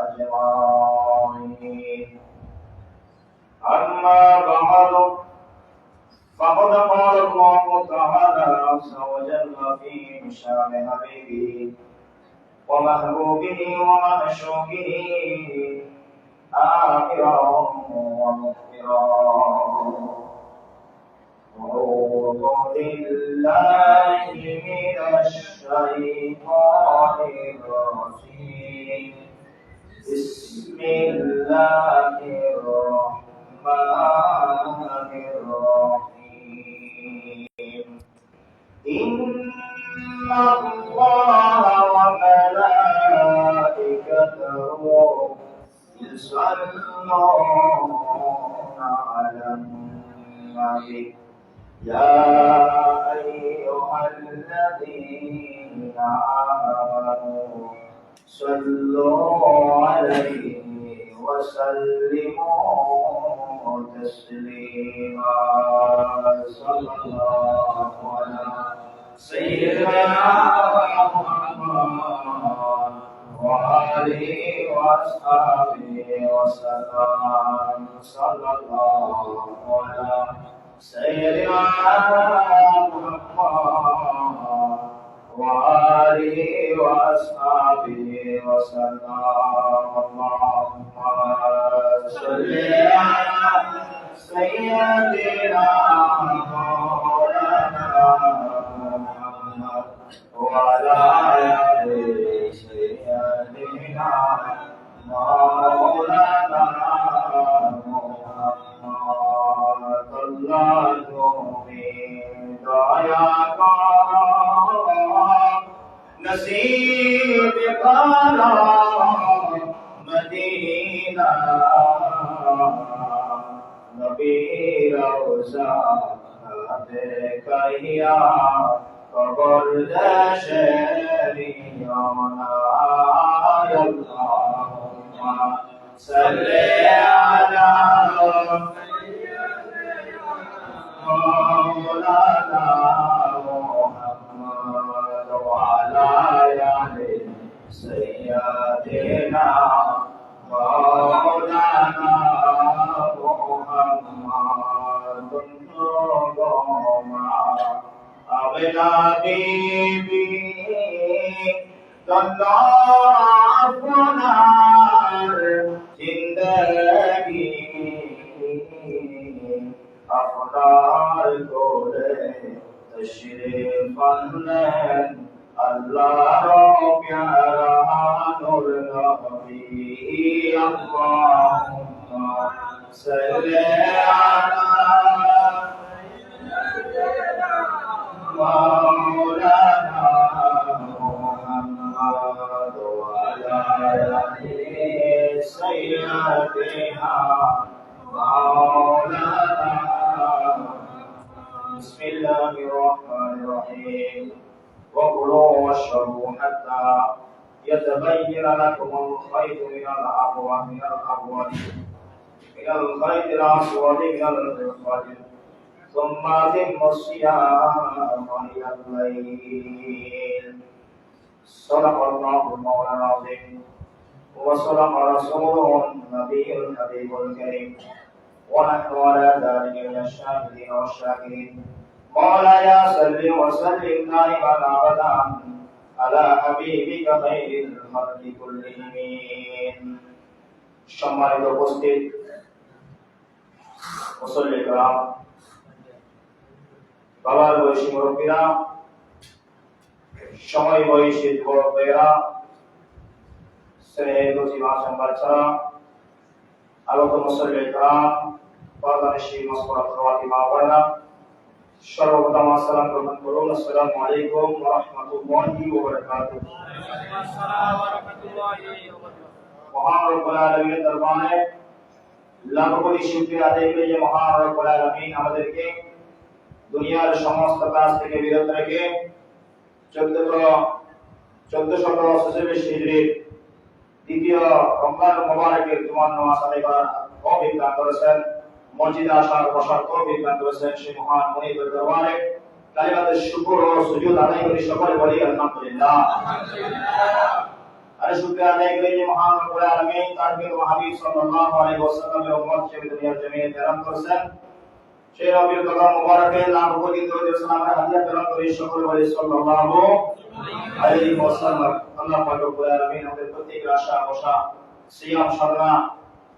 أجمعين. أما بعد فقد قال الله تعالى عز وجل في شان حبيبه ومحبوبه ومعشوقه آخرا ومغفرا. أعوذ بالله من الشيطان الرجيم. بسم الله الرحمن الرحيم. إن الله وملائكته يصلون على النبي يا أيها الذين آمنوا صلوا عليه وسلموا تسليما. صلى الله على سيدنا محمد وآله وأصحابه وسلم. صلى الله على سيدنا محمد وآله وأصحابه وسلم. اللهم صل على سيدنا مولانا محمد وعلى آل سيدنا مولانا محمد. الله من دعاك نصیب کالا مدینہ نبی روزہ دیکھیا قبر شریعنا. اللہم صلی علی مولانا محمد وعلى آل سيدنا مولانا محمد. أغنى بيبي تضعفنا زندگی أفضل كله تشريف النبي الله ربيع نور النبي. اللهم صل على مولانا محمد وعلى آل سيدنا مولانا. بسم الله الرحمن الرحيم. وكلوا واشربوا حتى يتبين لكم الخيط من الأبيض من الخيط الأسود من الفجر ثم أتموا الصيام إلى الليل. صدق الله المولى العظيم وصدق رسوله النبي الحبيب الكريم ونحن على ذلك من الشاهدين والشاكرين. مولاي صل وسلم دائما ابدا على حبيبك خير الخلق كلهم. সম্মানিত উপস্থিত মুসল্লি کرام, বাবার বয়সী মুরব্বীরা, সময় বয়সী যুবক ভাইয়েরা, স্নেহের নজিব আসাম বাচ্চারা, আগত মুসল্লি کرام, পর্দানিশী মাসকুরাত রাওয়াতি মা বোনেরা, সর্বপ্রথম আসসালাম গ্রহণ করুন। আসসালামু আলাইকুম ওয়া রাহমাতুল্লাহি ওয়া বারাকাতুহু। মহান রব্বুল আলামিনের দরবারে লাখ কোটি শুকরিয়া আদায় করি যে মহান রব্বুল আলামিন আমাদেরকে দুনিয়ার সমস্ত কাজ থেকে বিরত রেখে 1446 হিজরির দ্বিতীয় রমজান মুবারকের জুমার নামাজ আদায় করার তৌফিক দান করেছেন। মসজিদে আসার বসার তৌফিক দান করেছেন সেই মহান মুনিবের দরবারে কালিমাতুশ শুকর ও সুজুদ আদায় করি, সকলে বলি আলহামদুলিল্লাহ। আরে শুকরিয়া আদায় করি যে মহান রব্বুল আলামিন তার প্রিয় হাবিব সাল্লাল্লাহু আলাইহি ওয়াসাল্লামের উম্মত হিসেবে দুনিয়ার জমিনে প্রেরণ করেছেন। সেই নবীর কদম মোবারকে লাখ কোটি দরুদ ও সালামের হাদিয়া প্রেরণ করে সকলে বলি সাল্লাল্লাহু আলাইহি ওয়াসাল্লাম। আল্লাহ পাক রব্বুল আলামিন আমাদের প্রত্যেকের আশা ভরসা সিয়াম সাধনা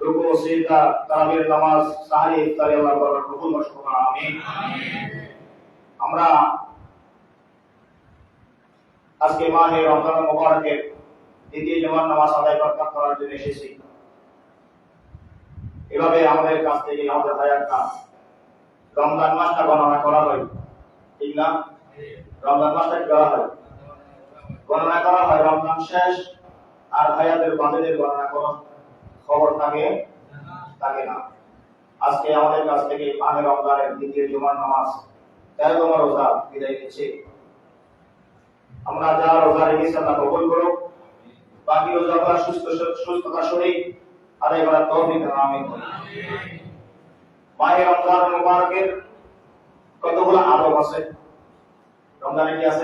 রুকু সিজদা তারাবির নামাজ সাহরি ইফতারি আল্লাহ পাক কবুল করুন আমিন। আমরা আজকে মাহে রমজান মুবারকের দ্বিতীয় জুমার নামাজ আদায় করার জন্য এসেছি। এভাবে আমাদের কাছ থেকে আমাদের হায়াতটা রমজান মাসটা গণনা করা হয়, ঠিক না? রমজান মাসটা কি করা হয়? গণনা করা হয়। রমজান শেষ আর হায়াতের বাজেটের গণনা করা খবর থাকে না। আজকে আমাদের কাছ থেকে মাহে রমজানের দ্বিতীয় জুমার নামাজ 13তম রোজা বিদায় নিচ্ছে। আমরা যা রোজা রেখেছি আল্লাহ কবুল করুক। বাকি রোজাগুলো সুস্থতা শরীর আদায় করার তৌফিক দান আমিন। মাহে রমজান মুবারকের কতগুলো আদব আছে? রমজানে কি আছে?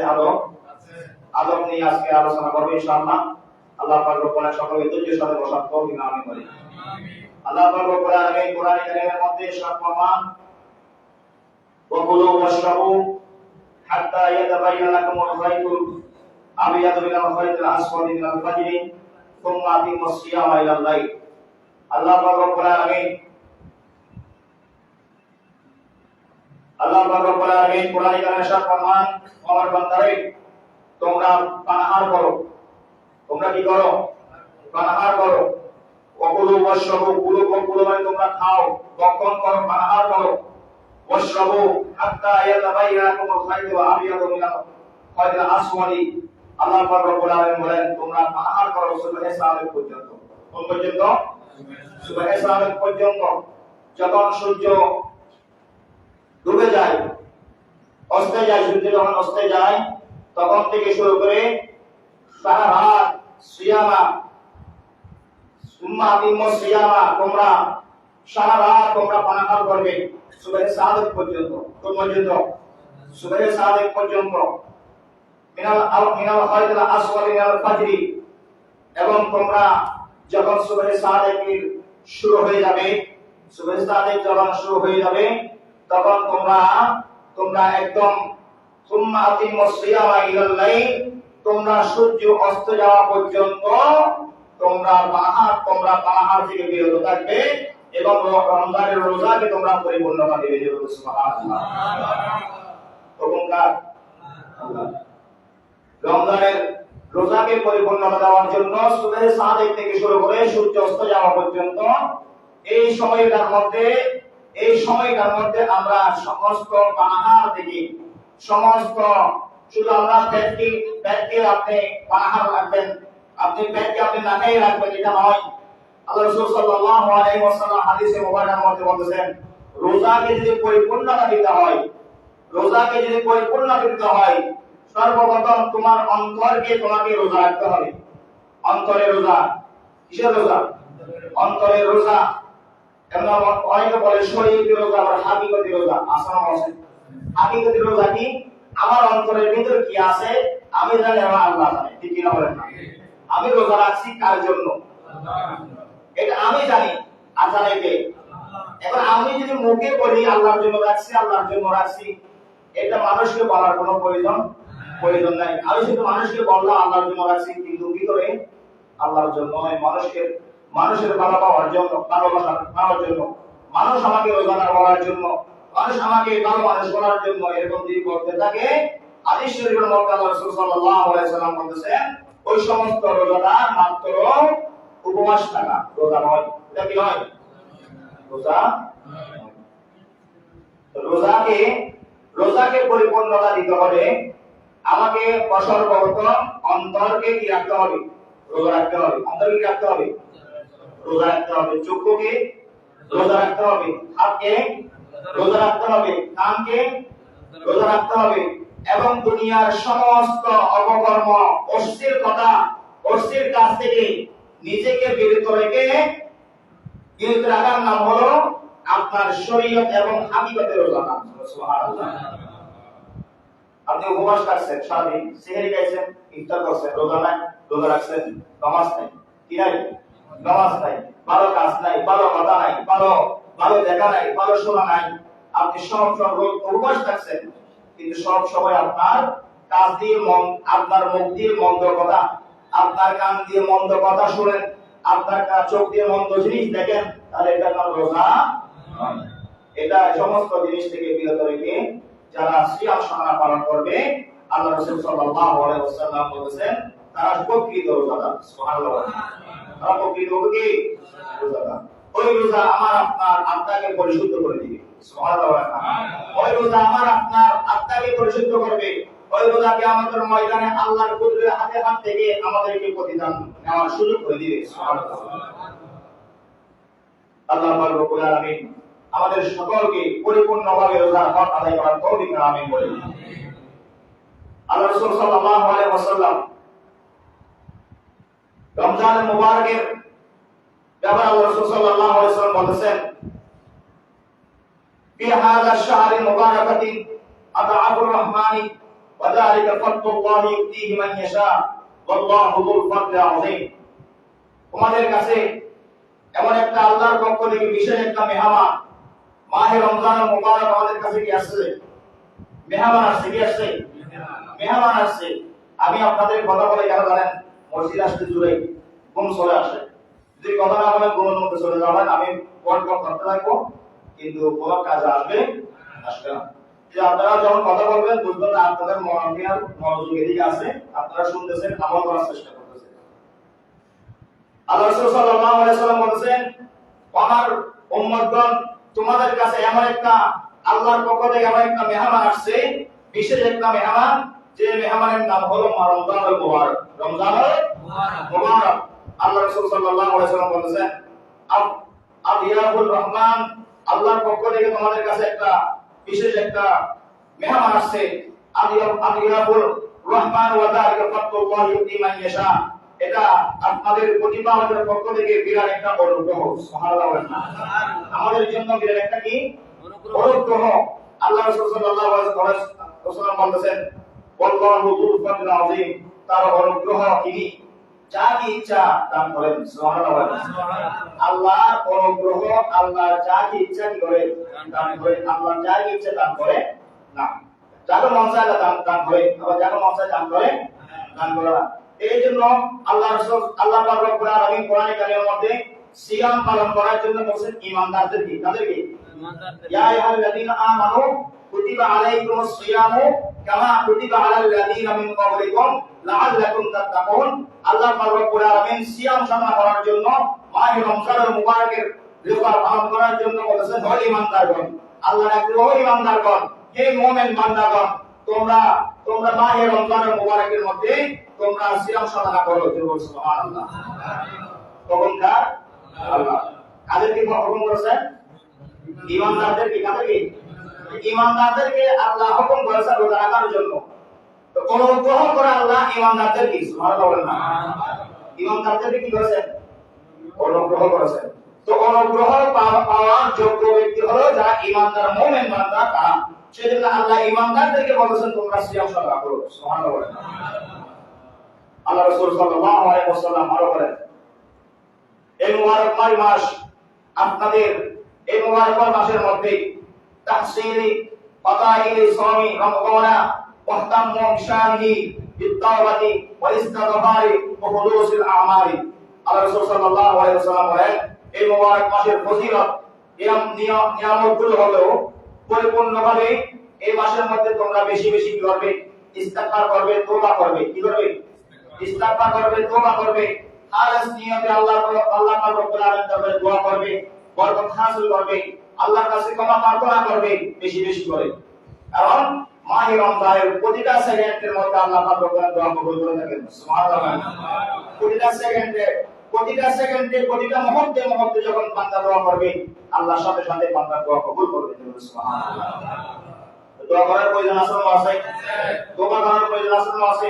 আদব নিয়ে আজকে আলোচনা করব ইনশাআল্লাহ। আল্লাহ পাক রব্বুল আলামিন সকলকে ধৈর্যের সাথে বসার তৌফিক দান আমিন। আল্লাহ পাক রব্বুল আলামিন কোরআন কারীমের মধ্যে ইরশাদ ফরমান ওয়াকুলু ওয়াশরাবু হাত্তা ইয়াতাবায়ানা লাকুমুল খায়তুল আবিয়াদু মিনাল খায়তিল আসওয়াদি মিনাল ফাজরি সুম্মা আতিমুস সিয়ামা ইলাল লাইল। আল্লাহ পাক রব্বুল আলামিন কোরআন কারীমে ইরশাদ ফরমান, আমার বান্দারে তোমরা পানাহার করো। তোমরা কি করো? পানাহার করো। ওয়াকুলু ওয়াশরাবু, কুলু মানে তোমরা খাও, ভক্ষণ করো, পানাহার করো। ওয়াশরাবু হাত্তা ইয়াতাবায়ানা লাকুমুল খায়তুল আবিয়াদু মিনাল খায়তিল আসওয়াদি। আল্লাহ পাক রব্বুল আলামিন বলেন তোমরা পানাহার করো সুবহে সাদিক পর্যন্ত। কোন পর্যন্ত? সুবহে সাদিক পর্যন্ত। যখন সূর্য ডুবে যায়, অস্তে যায়, সূর্য যখন অস্তে যায় তখন থেকে শুরু করে সারা রাত সিয়ামা সুম্মা আতিমুস সিয়ামা, তোমরা সারা রাত তোমরা পানাহার করবে সুবহে সাদিক পর্যন্ত। কোন পর্যন্ত? সুবহে সাদিক পর্যন্ত। মিনাল খায়তিল আসওয়াদি মিনাল ফাজরি, এবং তোমরা যখন সুবহে সাদিক শুরু হয়ে যাবে, সুবহে সাদিক যখন শুরু হয়ে যাবে তখন তোমরা একদম সুম্মা আতিমুস সিয়ামা ইলাল লাইল, তোমরা সূর্য অস্ত যাওয়া পর্যন্ত তোমরা পানাহার থেকে বিরত থাকবে এবং রমজানের রোজাকে তোমরা পরিপূর্ণতা দিবে। সুবহানাল্লাহ। আল্লাহ রমজানের রোজাকে পরিপূর্ণতা দেওয়ার জন্য সুবহে সাদিক থেকে শুরু করে সূর্য অস্ত যাওয়া পর্যন্ত এই সময়টার মধ্যে আমরা সমস্ত পানাহার থেকে সমস্ত, শুধু আমরা পেটকে আপনি পানাহার রাখবেন, আপনি পেটকে আপনি না খেয়ে রাখবেন এটা নয়। আল্লাহ রাসূল সাল্লাল্লাহু আলাইহি ওয়াসাল্লাম হাদিসে মুবারকার মধ্যে বলেছেন রোজাকে যদি পরিপূর্ণতা দিতে হয় সর্বপ্রথম তোমার অন্তরকে তোমাকে রোজা রাখতে হবে। অন্তরের রোজা। কিসের রোজা? অন্তরের রোজা। অনেকে বলে শরীরের রোজা, আবার হাকিকতি রোজা। আসলে হাকিকতি রোজা কি? আমার অন্তরের ভিতর কি আছে আমি জানি, আমার আল্লাহ জানে, ঠিক কিনা বলেন না? আমি রোজা রাখছি কার জন্য এটা আমি জানি, আর জানে কে? এবার আমি যদি মুখে বলি আল্লাহর জন্য রাখছি, এটা মানুষকে বলার কোনো প্রয়োজন নাই। আমি শুধু মানুষকে বললাম আল্লাহর জন্য রাখছি, কিন্তু ভিতরে আল্লাহর জন্য নয়, মানুষের ভালো পাওয়ার জন্য, ভালোবাসা পাওয়ার জন্য, মানুষ আমাকে রোজাদার বলার জন্য, মানুষ আমাকে ভালো মানুষ বলার জন্য এরকম যদি করতে থাকে, হাদিস শরীফের মধ্যে আল্লাহ রাসূল সাল্লাল্লাহু আলাইহি সাল্লাম বলেছেন ওই সমস্ত রোজাদার মাত্র উপবাস থাকা, রোজা নয়। এটা কি নয়? রোজা। রোজাকে পরিপূর্ণতা দিতে হলে আমাকে সর্বপ্রথম অন্তরকে কি রাখতে হবে? রোজা রাখতে হবে। অন্তরকে কি রাখতে হবে? রোজা রাখতে হবে। চক্ষুকে রোজা রাখতে হবে, হাতকে রোজা রাখতে হবে, কানকে রোজা রাখতে হবে, এবং দুনিয়ার সমস্ত অপকর্ম, অশ্লীল কথা, অশ্লীল কাজ থেকে নিজেকে বিরত রাখার নাম হলো আপনার শরীয়ত এবং হাকিকতের রোজা। সুবহানাল্লাহ। আপনি উপবাস রাখছেন, সারাদিন সেহরি খাইছেন, ইফতার করছেন, রোজা নাই, রোজা রাখছেন, নামাজ নাই, কি নাই? নামাজ নাই, ভালো কাজ নাই, ভালো কথা নাই, ভালো ভালো দেখা নাই, ভালো শোনা নাই, আপনি সব রোগ অভ্যাস থাকছেন, কিন্তু সব সময় আপনার কাজ দিয়ে মন, আপনার মুখ দিয়ে মন্দ কথা, আপনার কান দিয়ে মন্দ কথা শুনেন, আপনার চোখ দিয়ে মন্দ জিনিস দেখেন, তাহলে এটা আপনার রোজা নয়। এটা সমস্ত জিনিস থেকে বিরত রেখে যারা সিয়াম সাধনা পালন করবে, আল্লাহ রাসূল সাল্লাল্লাহু আলাইহি ওয়াসাল্লাম বলেছেন তারা প্রকৃত রোজাদার। সুবহানাল্লাহ। তারা প্রকৃত কি রোজাদার। ওই রোজা আমার আপনার আত্মাকে পরিশুদ্ধ করে দিবে। সুবহানাল্লাহ। ওই রোজা আমার আপনার আত্মাকে পরিশুদ্ধ করবে। ওই রোজা কিয়ামতের ময়দানে আল্লাহর কুদরতের হাত থেকে আমাদেরকে প্রতিদান নেওয়ার সুযোগ করে দিবে। সুবহানাল্লাহ। আল্লাহ পাক রব্বুল আলামিন আমাদের সকলকে পরিপূর্ণভাবে রোজার হক আদায় করার তৌফিক দান আমিন বলে। আল্লাহ রাসূল সাল্লাল্লাহু আলাইহি ওয়াসাল্লাম রমজানের মুবারকের ব্যাপারে আল্লাহ রাসূল সাল্লাল্লাহু আলাইহি ওয়াসাল্লাম বলেছেন, ফি হাযা আশ-শাহরি মুবারাকাতি আদআফুর রহমানি ওয়া যালিকা ফাদলুল্লাহি ইউতিহি মান ইয়াশা ওয়াল্লাহু যুল ফাদলি আযীম। তোমাদের কাছে এমন একটা আল্লাহর পক্ষ থেকে বিশেষ একটা মেহমান, মাহে রমজানের মুবারক আমাদের কাছে কি আসছে? মেহমান আসছে, কি আসছে? মেহমান আসছে। আমি আপনাদের কথা বলে কেন জানেন? মসজিদ আসতে জুড়ে ঘুম চলে আসে, যদি কথা না বলেন ঘুমের মধ্যে চলে যাবেন, আমি কল করতে থাকবো, কিন্তু কোনো কাজে আসবে না। যে আপনারা যখন কথা বলবেন বুঝবেন না আপনাদের মনোযোগ এদিকে আছে, আপনারা শুনতেছেন, আমল করার চেষ্টা করতেছেন। আল্লাহ রাসূল সাল্লাল্লাহু আলাইহি ওয়াসাল্লাম বলেছেন, আমার উম্মতগণ, তোমাদের কাছে এমন একটা আল্লাহর পক্ষ থেকে এমন একটা মেহমান আসছে, বিশেষ একটা মেহমান, যে মেহমানের নাম হলো রমজানুল মুবারক। রমজানুল মুবারক। আল্লাহ রাসূল সাল্লাল্লাহু আলাইহি ওয়াসাল্লাম বলেছেন, আদিয়াবুর রহমান, আল্লাহর পক্ষ থেকে তোমাদের কাছে একটা বিশেষ একটা মেহমান আসছে। আদিয়াবুর রহমান ওয়া যালিকা ফাদলুল্লাহি ইউতি মান ইয়াশা। এটা আপনাদের প্রতিপালকের পক্ষ থেকে বিরাট একটা অনুগ্রহ। সুবহানাল্লাহ। আমাদের জন্য বিরাট একটা কি অনুগ্রহ। আল্লাহ রাসূল সাল্লাল্লাহু আলাইহি ওয়াসাল্লাম বলেছেন, আল্লাহু যুল ফাদলিল আযীম, তার অনুগ্রহ তিনি যাকে ইচ্ছা দান করেন। সুবহানাল্লাহ। আল্লাহর অনুগ্রহ, আল্লাহ যাকে ইচ্ছা কি করে দান করে, আল্লাহ যাকে ইচ্ছা দান করে না, যাকে মন চায় দান করে, আবার যাকে মন চায় দান করে না। এই জন্য আল্লাহ রাসূল আল্লাহ পাক রব্বুল আলামিন কোরআনে কারিমের মধ্যে সিয়াম পালন করার জন্য বলেছেন ঈমানদারদেরকে। তাদেরকে ইয়া আইয়ুহাল্লাযীনা আমানু কুতিবা আলাইকুমুস সিয়ামু কামা কুতিবা আলাল লাযীনা মিন ক্বাবলিকুম লাআল্লাকুম তাত্তাকুন। আল্লাহ পাক রব্বুল আলামিন সিয়াম সাধনা করার জন্য, মাহে রমজানের মুবারকের রোজা পালন করার জন্য বলেছেন, হে ঈমানদারগণ, আল্লাহর একজন ঈমানদারগণ, হে মুমিন বান্দাগণ, তোমরা মাহে রমজানের মুবারকের মধ্যে তোমরা সিয়াম সাধনা করো। সুবহানাল্লাহ। কখনকার আল্লাহ কাদেরকে হুকুম করেছেন? ঈমানদারদেরকে। কাদেরকে? ঈমানদারদেরকে আল্লাহ হুকুম করেছেন রোজা রাখার জন্য। তো অনুগ্রহ করে আল্লাহ ঈমানদারদেরকে, সুবহানাল্লাহ বলেন না, ঈমানদারদেরকে কি করেছেন? অনুগ্রহ করেছেন। তো অনুগ্রহ পাওয়ার যোগ্য ব্যক্তি হলো যারা ঈমানদার মুমিন বান্দা তারা। সেজন্য আল্লাহ ঈমানদারদেরকে বলেছেন তোমরা সিয়াম সাধনা করো। সুবহানাল্লাহ বলেন। আল্লাহ রাসূল সাল্লাল্লাহু আলাইহি ওয়াসাল্লাম আরো বলেন, এই মুবারক মাস, আপনাদের এই মুবারক মাসের মধ্যে তাহসিলি ফাদাইলি সাওমি রমজানা ওয়াহতাম্মু বিশানিহি বিত্তাওবাতি ওয়াল ইস্তিগফারি ওয়া হুদুসিল আমালি। আল্লাহ রাসূল সাল্লাল্লাহু আলাইহি ওয়াসাল্লাম বলেন, এই মুবারক মাসের ফজিলত নিয়ামতগুলো হলো পরিপূর্ণভাবে এই মাসের মধ্যে তোমরা বেশি বেশি কি করবে? ইস্তিগফার করবে, তওবা করবে। কি করবে? ইস্তিগফার করবে, তওবা করবে, খালিস নিয়তে আল্লাহ পাক রব্বুল আলামিনের দরবারে দোয়া করবে, বরকত হাসিল করবে, আল্লাহর কাছে ক্ষমা প্রার্থনা করবে বেশি বেশি করে। কারণ মাহে রমজানের প্রতিটা সেকেন্ডের মধ্যে আল্লাহ পাক রব্বুল আলামিন দোয়া কবুল করে থাকেন। সুবহানাল্লাহ। প্রতিটা সেকেন্ডে প্রতিটা মুহূর্তে যখন বান্দা দোয়া করবে, আল্লাহর সাথে সাথে বান্দার দোয়া কবুল করবে। সুবহানাল্লাহ। দোয়া করার প্রয়োজন আছে না আছে? দোয়া করার প্রয়োজন আছে না আছে?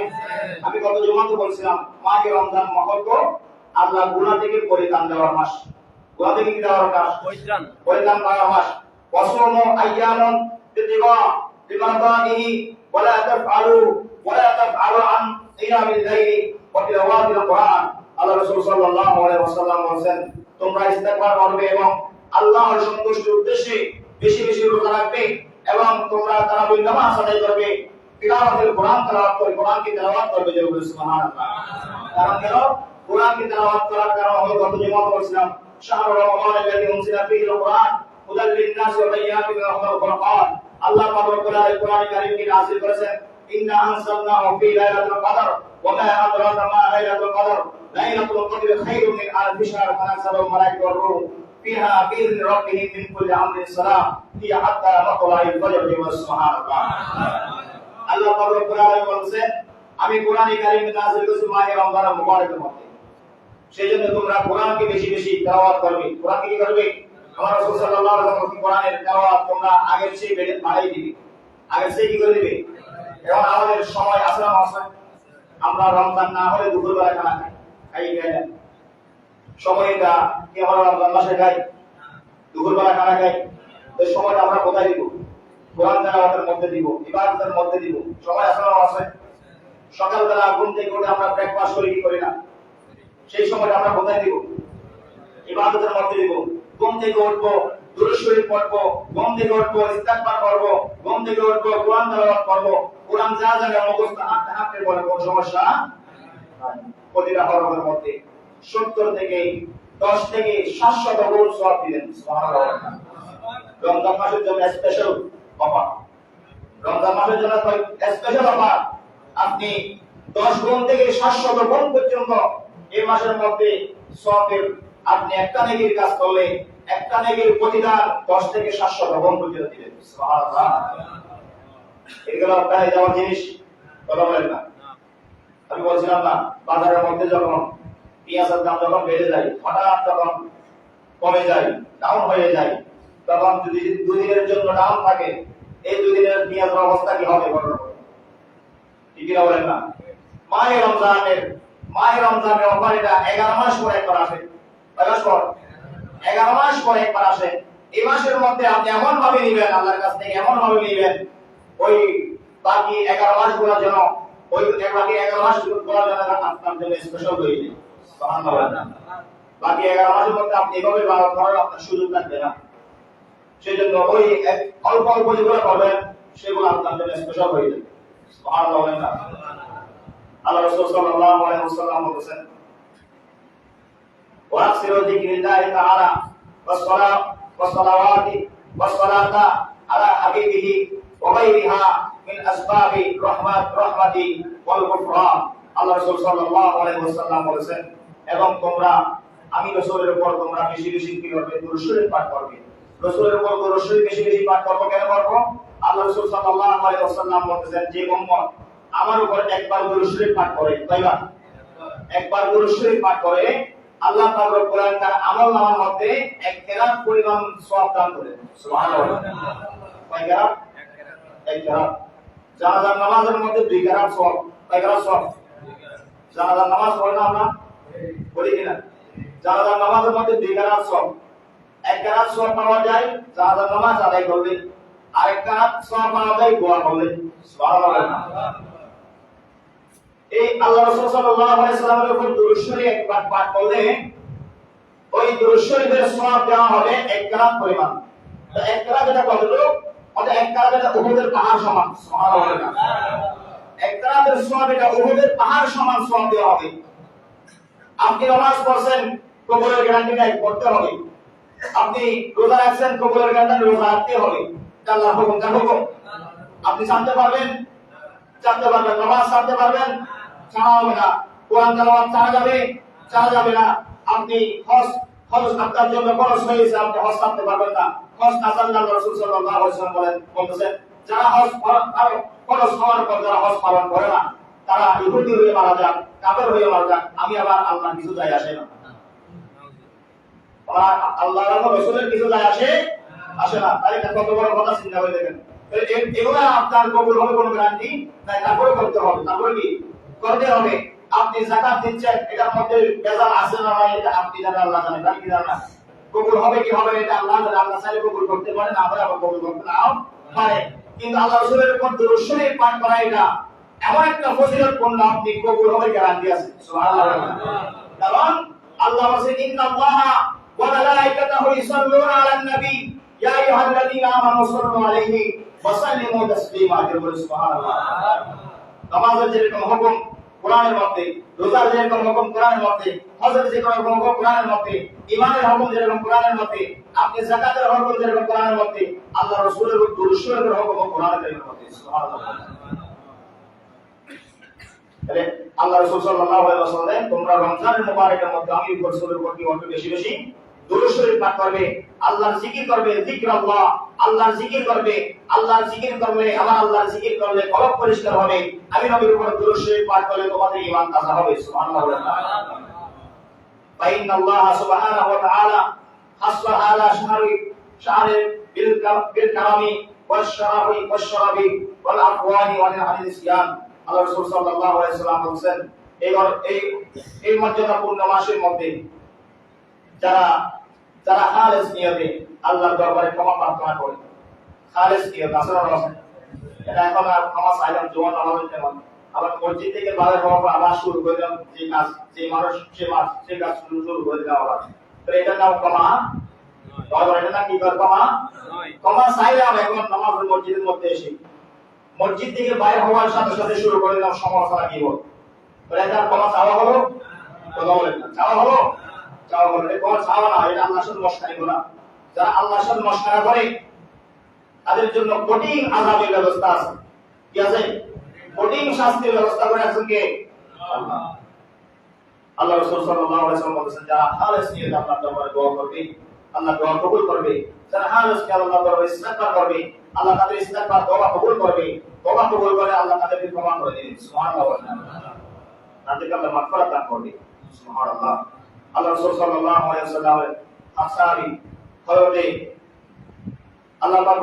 আমি গত জুমাতে বলছিলাম, মাহে রমজান মহত্ব আল্লাহ গুনাহ থেকে পরিত্রাণ দেওয়ার মাস। গুনাহ থেকে কি দেওয়ার মাস? পরিত্রাণ দেওয়ার মাস। ওয়াসুমু আইয়ামুন বিতিবা বিমাদানিহি ওয়ালা তাফআলু আন কিয়ামিল লাইলি ওয়া তিলাওয়াতিল কুরআন। আল্লাহ রাসূল সাল্লাল্লাহু আলাইহি ওয়াসাল্লাম বলেন তোমরা ইস্তেগফার করবে এবং আল্লাহর সন্তুষ্টির উদ্দেশ্যে বেশি বেশি রোজা রাখবে এবং তোমরা তারাবির নামাজ আদায় করবে তিলাওয়াতুল কোরআন তেলাওয়াত করে কোরআন কি তেলাওয়াত করবে যে সুবহানাল্লাহ। কারণ কেন কোরআন কি তেলাওয়াত করার কারণ হলো গত জুমা বলেছিলাম শাহরুর রমাদান আল্লাযী উনজিলা ফীহিল কোরআন হুদাল লিন-নাস ওয়া বায়িনাতিন মিনাল হুদা ওয়াল ফুরকান। আল্লাহ পাক রব্বুল আলামিন কোরআন কারীমকে নাযিল করেছেন ইন্না আনসালনাহু ফী লাইলাতুল কদর ওয়া মা আদরাকা মা লাইলাতুল কদর লাইলাতুল কদরি খায়রুম মিন আলফি শাহর তানাজ্জালুল মালায়েকাতু ওয়ার রূহ ফিহা বিইذن রাব্বিহিম মিন কুল্লি আমরিন সালাম হিয়া হাত্তা মাতলা'il ফজর ওয়া সুবহানাল্লাহ। আল্লাহ পাক রব্বুল আলামিন বলেন আমি কোরআন কারীম নাযিল করেছি মাহে রমজান মুবারকের মধ্যে, সেজন্য তোমরা কোরআনকে বেশি বেশি তেলাওয়াত করবে। কোরআন কি করবে? আমার রাসূল সাল্লাল্লাহু আলাইহি ওয়াসাল্লাম কোরআনের তেলাওয়াত তোমরা আগের চেয়ে বাড়াই দিবে, আগের চেয়ে কি করে দিবে। এখন আমাদের সময় আছে না আছে, আমরা রমজান না হলে দুপুরবেলা খানা খাই না, সময়টা কি আমরা রমজান মাসে খাই, দুপুরবেলা খানা খাই, এই সময়টা আমরা কোথায় দিব? কোরআন তেলাওয়াতের মধ্যে দিব, ইবাদতের মধ্যে দিব। সময় আছে না আছে, সকালবেলা ঘুম থেকে উঠে আমরা ব্রেকফাস্ট করি কি করি না, সেই সময়টা আমরা কোথায় দিব? ইবাদতের মধ্যে দিব। ঘুম থেকে উঠবো, দুরূদ শরীফ পড়বো, ঘুম থেকে উঠবো ইস্তিগফার করব, ঘুম থেকে উঠবো কোরআন তেলাওয়াত করব। কোরআন যা জায়গায় মুখস্থ হাঁটতে হাঁটতে বলে কোনো সমস্যা নাই। প্রতিটা হরফের মধ্যে 70 থেকে 10 থেকে 700 গুণ সওয়াব দিবেন। সুবহানাল্লাহ। রমজান মাসের জন্য স্পেশাল অফার, রমজান মাসের জন্য স্পেশাল অফার। আপনি 10 গুণ থেকে 700 গুণ পর্যন্ত এই মাসের মধ্যে সওয়াবের আপনি একটা নেকির কাজ করলে একটা নেকির প্রতিদান 10 থেকে 700 গুণ পর্যন্ত দিবেন। সুবহানাল্লাহ। এগুলো আপনার যাওয়ার জিনিস কথা বলেন না। আমি বলছিলাম না বাজারের মধ্যে যখন পেঁয়াজের দাম যখন বেড়ে যায়, হঠাৎ যখন কমে যায়, ডাউন হয়ে যায়, তখন যদি 2 দিনের জন্য ডাউন থাকে, এই 2 দিনের পেঁয়াজের অবস্থা কি হবে বলেন? ঠিক কি বলেন না? মাহে রমজানের অফার এটা 11 মাস পরে একবার আসে। 11 মাস পরে একবার আসে। এই মাসের মধ্যে আপনি এমন ভাবে নেবেন, আল্লাহর কাছ থেকে এমন ভাবে নেবেন, ওই বাকি 11 মাস গুলোর জন্য, ওই বাকি 11 মাস গুলোর জন্য আপনার জন্য স্পেশাল হয়ে যাবে। সুবহানাল্লাহ। বাকি 11 মাসের মধ্যে আপনি এভাবে ব্যবহার করার আপনার সুযোগ থাকবে না। সেজন্য ওই অল্প অল্প যেগুলো করবেন সেগুলো আপনার জন্য স্পেশাল হয়ে যাবে। সুবহানাল্লাহ। আল্লাহ রাসূল সাল্লাল্লাহু আলাইহি ওয়াসাল্লাম বলেছেন ওয়াকসিরু যিকরিল্লাহি তাআলা ওয়াসসালাতা আলা হাবিবিহি ওয়া গায়রিহা মিন আসবাবি রাহমাতি ওয়াল গুফরান। আল্লাহ রাসূল সাল্লাল্লাহু আলাইহি ওয়াসাল্লাম বলেছেন এবং তোমরা আমি রাসূলের উপর তোমরা বেশি বেশি কি করবে? দুরূদ শরীফ পাঠ করবে। রাসূলের উপর দুরূদ শরীফ বেশি বেশি পাঠ করব। কেন করব? আল্লাহ রাসূল সাল্লাল্লাহু আলাইহি ওয়াসাল্লাম বলেছেন যে উম্মত আমার উপর একবার দুরূদ শরীফ পাঠ করে, তাইবা একবার দুরূদ শরীফ পাঠ করে, আল্লাহ পাক রব্বুল আলামিন তার আমলনামার মধ্যে এক কেরাত পরিমাণ সওয়াব দান করেন। সুবহানাল্লাহ। কয় কেরাত? এক কেরাত। জানাজার নামাজের মধ্যে 2 কেরাত সওয়াব। কয় কেরাত সওয়াব? জানাজার নামাজ পড়ে না আমরা, পড়ি কিনা? জানাজার নামাজের মধ্যে 2 কেরাত সওয়াব। এক কেরাত সওয়াব পাওয়া যায় জানাজার নামাজ আদায় করলে, আর এক কেরাত সওয়াব পাওয়া যায় দোয়া করলে। সুবহানাল্লাহ। এই আল্লাহ রাসূল সাল্লাল্লাহু আলাইহি ওয়াসাল্লামের উপর দুরূদ শরীফ একবার পাঠ করলে ওই দুরূদ শরীফের সওয়াব দেওয়া হবে 1 কেরাত পরিমাণ। তো 1 কেরাত এটা কতটুকু? ওটা 1 কেরাত এটা উহুদের পাহাড় সমান। সুবহানাল্লাহ। 1 কেরাতের সওয়াব এটা উহুদের পাহাড় সমান সওয়াব দেওয়া হবে। আপনি নামাজ পড়ছেন, কবুলের গ্যারান্টি নাই, পড়তে হবে। আপনি রোজা রাখছেন, কবুলের গ্যারান্টি রোজা রাখতে হবে। এটা আল্লাহর হুকুম। কার হুকুম? আপনি জানতে পারবেন, নামাজ জানতে পারবেন, ছাড়া হবে না। কোরআন তেলাওয়াত ছাড়া যাবে না। আপনি হজ আপনার জন্য খরচ হয়েছে, আপনি হজ করতে পারবেন না। হজ না জানলে আল্লাহ রাসূল সাল্লাল্লাহু আলাইহি ওয়াসাল্লাম বলেছেন যারা হজ খরচ হওয়ার পর যারা হজ পালন করে না তারা ইহুদি হয়ে মারা যাক, কাফের হয়ে মারা যাক, আমি আবার আল্লাহ কিছু যায় আসে না। আল্লাহর রাসূলের কিছু যায় আসে না। তাই কত বড় কথা চিন্তা করে দেখেন। এগুলো আপনার কবুল হবে কোনো গ্যারান্টি নাই। তারপরে করতে হবে, তারপরে কি করতে হবে? আপনি যাকাত দিচ্ছেন, এটার মধ্যে বেজাল আছে না নাই এটা আপনি জানেন, আল্লাহ জানেন। তাই কি জানেন? কবুল হবে কি হবে এটা আল্লাহ জানেন। আল্লাহ চাইলে কবুল করতে পারেন, আবার কবুল করতে নাও পারে। কিন্তু আল্লাহ রাসূলের উপর দুরূদ শরীফ পাঠ করা এটা এমন একটা ফজিলতপূর্ণ, আপনি কবুল হবে গ্যারান্টি আছে। সুবহানাল্লাহ। কারণ আল্লাহ বলেন ইন্নাল্লাহা ওয়া মালাইকাতাহু ইউসাল্লুনা আলান নবী ইয়া আইয়ুহাল্লাযীনা আমানু সাল্লু আলাইহি ওয়া সাল্লিমু তাসলিমা। সুবহানাল্লাহ। নামাজের যেরকম হুকুম কোরআনের মধ্যে, রোজার যেরকম হুকুম কোরআনের মধ্যে, হজের যেরকম হুকুম কোরআনের মধ্যে, ঈমানের হুকুম যেরকম কোরআনের মধ্যে, আপনি যাকাতের হুকুম যেরকম কোরআনের মধ্যে, আল্লাহ রাসূলের দুরূদ শরীফের হুকুম কোরআনের মধ্যে। সুবহানাল্লাহ। তাহলে আল্লাহ রাসূল সাল্লাল্লাহু আলাইহি ওয়াসাল্লাম তোমরা রমজানের মুবারকের মধ্যে আমি রাসূলের উপর কি অনেক বেশি বেশি দুরূদ শরীফ পাঠ করবে, আল্লাহর জিকির করবে, যিকরাল্লাহ, আল্লাহর জিকির করবে। আল্লাহর জিকির করলে, আমার আল্লাহর জিকির করলে কলব পরিষ্কার হবে। আমি নবীর উপর দুরূদ শরীফ পাঠ করলে তোমাদের ঈমান তাজা হবে। সুবহানাল্লাহ। ফাইনাল্লাহ সুবহানাহু ওয়া তাআলা হাসরা আলা শাহরি বিল কারামি ওয়াশ শারাফি ওয়াশ শারাবি ওয়াল আফওয়ানি ওয়াল আনিসিয়ান। আল্লাহ রাসূল সাল্লাল্লাহু আলাইহি ওয়াসাল্লাম বলেন এই মর্যাদাপূর্ণ মাসের মধ্যে যারা যারা খালেস নিয়তে আল্লাহর দরবারে ক্ষমা প্রার্থনা করে, খালেস নিয়ত আসলে এটা এখন আর ক্ষমা চাইলাম জোয়ান আমাদের তেমন আবার মসজিদ থেকে বাইরে হওয়ার পর আবার শুরু করে দিলাম যে কাজ, যে মানুষ সে কাজ শুরু করে দিলাম আবার। তো এটার নাম ক্ষমা নয়। এটা না কি ক্ষমা ক্ষমা চাইলাম এখন নামাজের মসজিদের মধ্যে এসে মসজিদ থেকে বাইরে হওয়ার সাথে সাথে শুরু করে দিলাম সমালোচনা কি বল। এটা ক্ষমা চাওয়া হলো, কথা বলেন না, চাওয়া হলো, চাওয়া হলো। এটা ক্ষমা চাওয়া না, এটা আল্লাহর সাথে মশকারি করা। যারা আল্লাহর সাথে মশকারা করে তাদের জন্য কঠিন আযাবের ব্যবস্থা আছে। কি আছে? কঠিন শাস্তির ব্যবস্থা করে আছেন কে? আল্লাহ। আল্লাহ রাসূল সাল্লাল্লাহু আলাইহি ওয়াসাল্লাম বলেছেন যারা খালেস নিয়ে আল্লাহর দরবারে দোয়া করবে আল্লাহ দোয়া কবুল করবে। যারা খালেস নিয়ে আল্লাহর দরবারে ইস্তিগফার করবে আল্লাহ তাদের ইস্তিগফার দোয়া কবুল করবে। দোয়া কবুল করে আল্লাহ তাদেরকে ক্ষমা করে দিবেন। সুবহানাল্লাহ। তাদেরকে আল্লাহ মাগফিরাত দান করবে। সুবহানাল্লাহ। আল্লাহ রাসূল সাল্লাল্লাহু আলাইহি ওয়াসাল্লামের আসহাবী হযরতে আল্লাহ পাক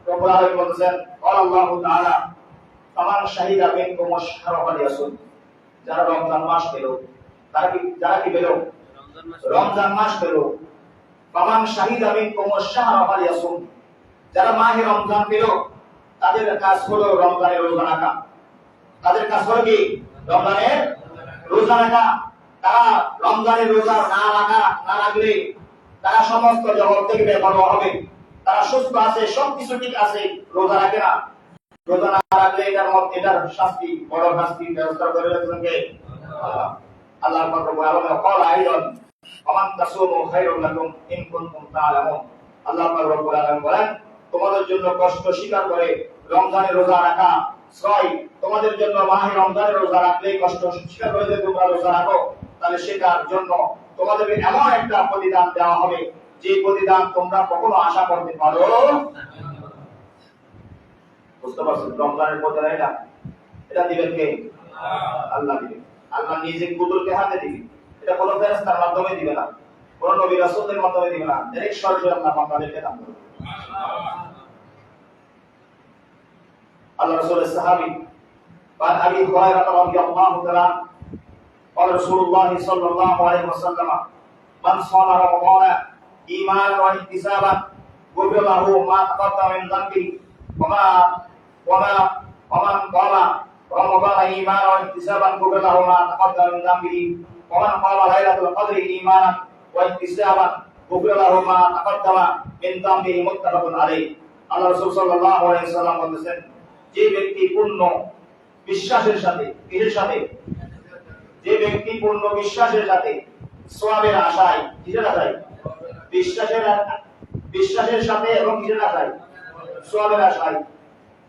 রব্বুল আলামিন বলেছেন আল্লাহু তাআলা ফামান শাহিদা মিনকুম আশ-শাহরা ফালিয়াসুম। যারা রমজান মাস পেল, যারা কি পেল? রমজান মাস পেল। ফামান শাহিদা মিনকুম আশ-শাহরা ফালিয়াসুম। যারা মাহে রমজান পেল তাদের কাজ হলো রমজানের রোজা রাখা। তাদের কাজ হলো কি? রমজানের রোজা রাখা। তারা রমজানের রোজা না রাখলে তারা সমস্ত জগৎ থেকে বেপরোয়া হবে। তারা সুস্থ আছে, সবকিছু ঠিক আছে, রোজা রাখে না। রোজা না রাখলে এটার শাস্তি, বড় শাস্তির ব্যবস্থা করে রেখেছেন কে? আল্লাহ। আল্লাহ পাক রব্বুল আলামিন ক্বালা আইদান ফামান তাসুমু খায়রুল লাকুম ইন কুনতুম তা'লামুন। আল্লাহ পাক রব্বুল আলামিন বলেন তোমাদের জন্য কষ্ট স্বীকার করে রমজানের রোজা রাখা ছয়, তোমাদের জন্য মাহে রমজানের রোজা রাখলে কষ্ট স্বীকার করে যদি তোমরা রোজা রাখো তাহলে সেটার জন্য তোমাদেরকে এমন একটা প্রতিদান দেওয়া হবে যে প্রতিদান তোমরা কখনো আশা করতে পারো। বুঝতে পারছেন? রমজানের প্রতিদান এটা দিবেন কে? আল্লাহ দিবেন। আল্লাহ নিজে কুদরতে হাতে দিবেন। এটা কোনো ফেরেশতার মাধ্যমে দিবে না, কোনো নবী রাসূলের মাধ্যমে দিবে না, ডাইরেক্ট সরাসরি আল্লাহ বান্দাদেরকে দান করবে। আল্লাহ রাসূলের সাহাবী عن ابي هريره رضي الله تعالى قال رسول الله صلى الله عليه وسلم من صام رمضان ايمانا واحتسابا غفر له ما تقدم من ذنبه ومن قام رمضان ايمانا واحتسابا غفر له ما تقدم من ذنبه ومن قام ليله القدر ايمانا واحتسابا غفر له ما تقدم من ذنبه متفق عليه। আল্লাহ রাসূল সাল্লাল্লাহু আলাইহি ওয়াসাল্লাম বলেছেন যে ব্যক্তি পূর্ণ বিশ্বাসের সাথে, কিসের সাথে? যে ব্যক্তি পূর্ণ বিশ্বাসের সাথে সওয়াবের আশায়, কিসের আশায়? বিশ্বাসের সাথে এবং কিসের আশায়? সওয়াবের আশায়।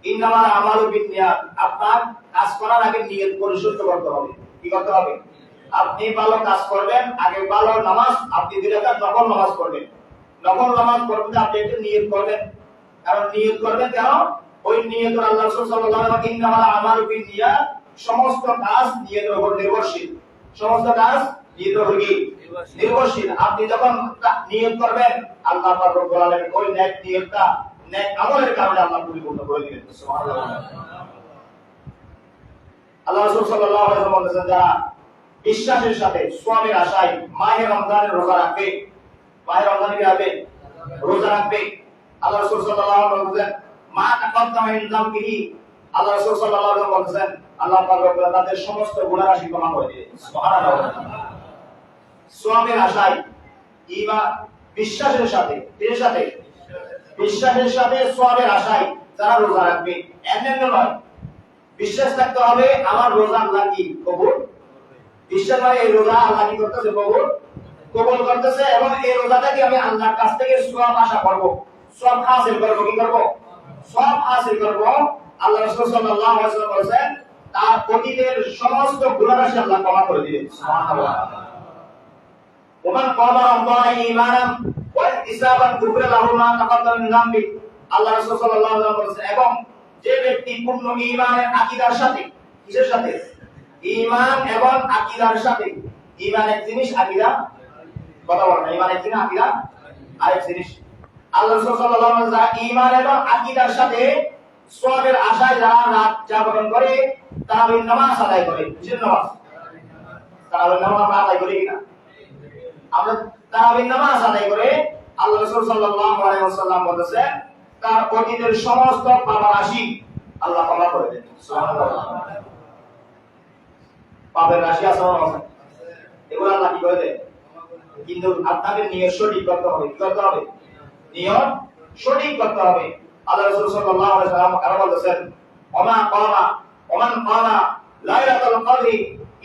ইন্নামাল আমালু বিন্নিয়াত। আপনার কাজ করার আগে নিয়ত পরিশুদ্ধ করতে হবে। কি করতে হবে? আপনি ভালো কাজ করবেন, আগে ভালো নামাজ, আপনি 2 রাকাত নফল নামাজ পড়বেন। নফল নামাজ পড়তে আপনি একটু নিয়ত করবেন। কারণ নিয়ত করবেন কেন? ওই নিয়ত আল্লাহ রাসূল সাল্লাল্লাহু আলাইহি ওয়াসাল্লাম ইন্নামাল আমালু বিন্নিয়াত, সমস্ত কাজ নিয়তের উপর নির্ভরশীল। সমস্ত কাজ নিয়তের উপর নির্ভরশীল। আপনি যখন নিয়ত করবেন আল্লাহ পাক রব্বুল আলামিন ওই নেক নিয়তটা নেক আমলের কারণে আল্লাহ পরিপূর্ণ করে দিবেন। সুবহানাল্লাহ। আল্লাহ রাসূল সাল্লাল্লাহু আলাইহি ওয়াসাল্লাম বলেছেন যারা বিশ্বাসের সাথে সওয়াবের আশায় মাহে রমজানের রোজা রাখবে, মাহে রমজানে কি হবে? রোজা রাখবে। আল্লাহ রাসূল সাল্লাল্লাহু আলাইহি ওয়াসাল্লাম বলেছেন মা তাকাদ্দামা মিন যামবিহি। আল্লাহ রাসূল সাল্লাল্লাহু আলাইহি ওয়াসাল্লাম বলেছেন আল্লাহ পাক রব্বুল তাদের সমস্ত গুনাহ রাশি ক্ষমা করে দিবেন। সুবহানাল্লাহ। সওয়াবের আশায় ঈমান বিশ্বাসের সাথে বিশ্বাসের সাথে সওয়াবের আশায় যারা রোজা রাখবে এমন নয়, বিশ্বাস থাকতে হবে আমার রোজা আল্লাহ কি কবুল, বিশ্বাস মানে এই রোজা আল্লাহ কি করতেছে কবুল করতেছে, এবং এই রোজাটাকে আমি আল্লাহর কাছ থেকে সওয়াব আশা করব, সওয়াব হাসিল করব। কি করব? সওয়াব হাসিল করব। আল্লাহ রাসূল সাল্লাল্লাহু আলাইহি ওয়াসাল্লাম বলেছেন তার অতীতের সমস্ত গুনাহ রাশি আল্লাহ ক্ষমা করে দিবেন। সুবহানাল্লাহ। ওমান ক্বামা রমাদান ঈমানান ওয়া ইহতিসাবান গুফিরা লাহু মা তাকাদ্দামা মিন যামবি। আল্লাহ রাসূল সাল্লাল্লাহু আলাইহি ওয়াসাল্লাম বলেছেন এবং যে ব্যক্তি পূর্ণ ঈমানের আকীদার সাথে, কিসের সাথে? ঈমান এবং আকীদার সাথে। ঈমান এক জিনিস, আকীদা কথা বলেন না, ঈমান এক জিনিস, আকীদা আরেক জিনিস। আল্লাহ রাসূল সাল্লাল্লাহু আলাইহি ওয়াসাল্লাম ঈমান এবং আকীদার সাথে সওয়াবের আশায় যারা রাত জাগরণ করে, তারাবির নামাজ আদায় করে। কিসের নামাজ? তারাবির নামাজ আমরা আদায় করি কিনা? আমরা তারাবির নামাজ আদায় করে আল্লাহ রাসূল সাল্লাল্লাহু আলাইহি ওয়াসাল্লাম বলেছেন তার অতীতের সমস্ত পাপ রাশি আল্লাহ ক্ষমা করে দেন। সুবহানাল্লাহ। পাপের রাশি আছে না? এগুলো আল্লাহ কি করে দেন? কিন্তু আপনাদের নিয়ত সঠিক করতে হবে। কি করতে হবে? নিয়ত সঠিক করতে হবে। আল্লাহ রাসূল সাল্লাল্লাহু আলাইহি ওয়াসাল্লাম আরো বলেছেন ওমান ক্বামা লাইলাতুল কদরি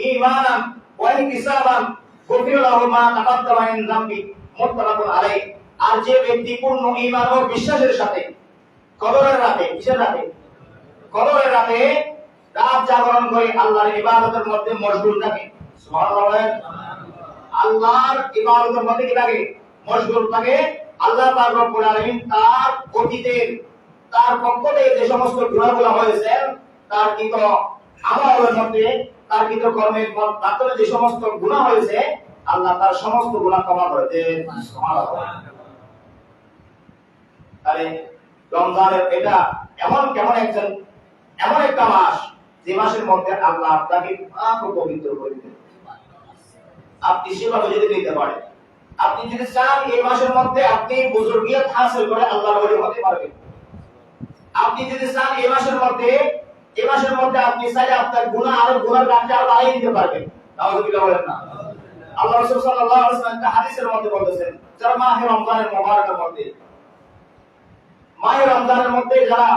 ঈমানান ওয়া ইহতিসাবান গুফিরা লাহু মা তাকাদ্দামা মিন যামবি। মুত্তাফাকুন আলাইহি। আর যে ব্যক্তি পূর্ণ ঈমান ও বিশ্বাসের সাথে কদরের রাতে, কিসের রাতে? কদরের রাতে রাত জাগরণ করে আল্লাহর ইবাদতের মধ্যে মশগুল থাকে। সুবহানাল্লাহ। আল্লাহর ইবাদতের মধ্যে কি থাকে? মশগুল থাকে। আল্লাহ পাক রব্বুল আলামিন তার অতীতের, তার পক্ষ থেকে যে সমস্ত গুনাহগুলো হয়েছে, তার কিন্তু আমলের মধ্যে, তার কিন্তু কর্মের মাধ্যমে যে সমস্ত গুনাহ হয়েছে, আল্লাহ তার সমস্ত গুনাহ ক্ষমা করে দেন। সুবহানাল্লাহ। আরে রমজানের এটা এমন একটা মাস যে মাসের মধ্যে আল্লাহ আপনাকে পবিত্র করে দেন। আপনি সেভাবে যদি দিতে পারেন, আপনি যদি চান এই মাসের মধ্যে আপনি বুজুর্গিয়ত হাসিল করে আল্লাহর ওলি হতে পারবেন। আপনি যদি চান এই মাসের মধ্যে আপনি চাইলে আপনার গুনাহ আরো গুনার রাশি আরো বাড়িয়ে দিতে পারবেন। নাউযুবিল্লাহ বলেন না। আল্লাহ রাসূল সাল্লাল্লাহু আলাইহি ওয়াসাল্লাম একটা হাদিসের মধ্যে বলেছেন যারা মাহে রমজানের মুবারকের মধ্যে, মাহে রমজানের মধ্যে যারা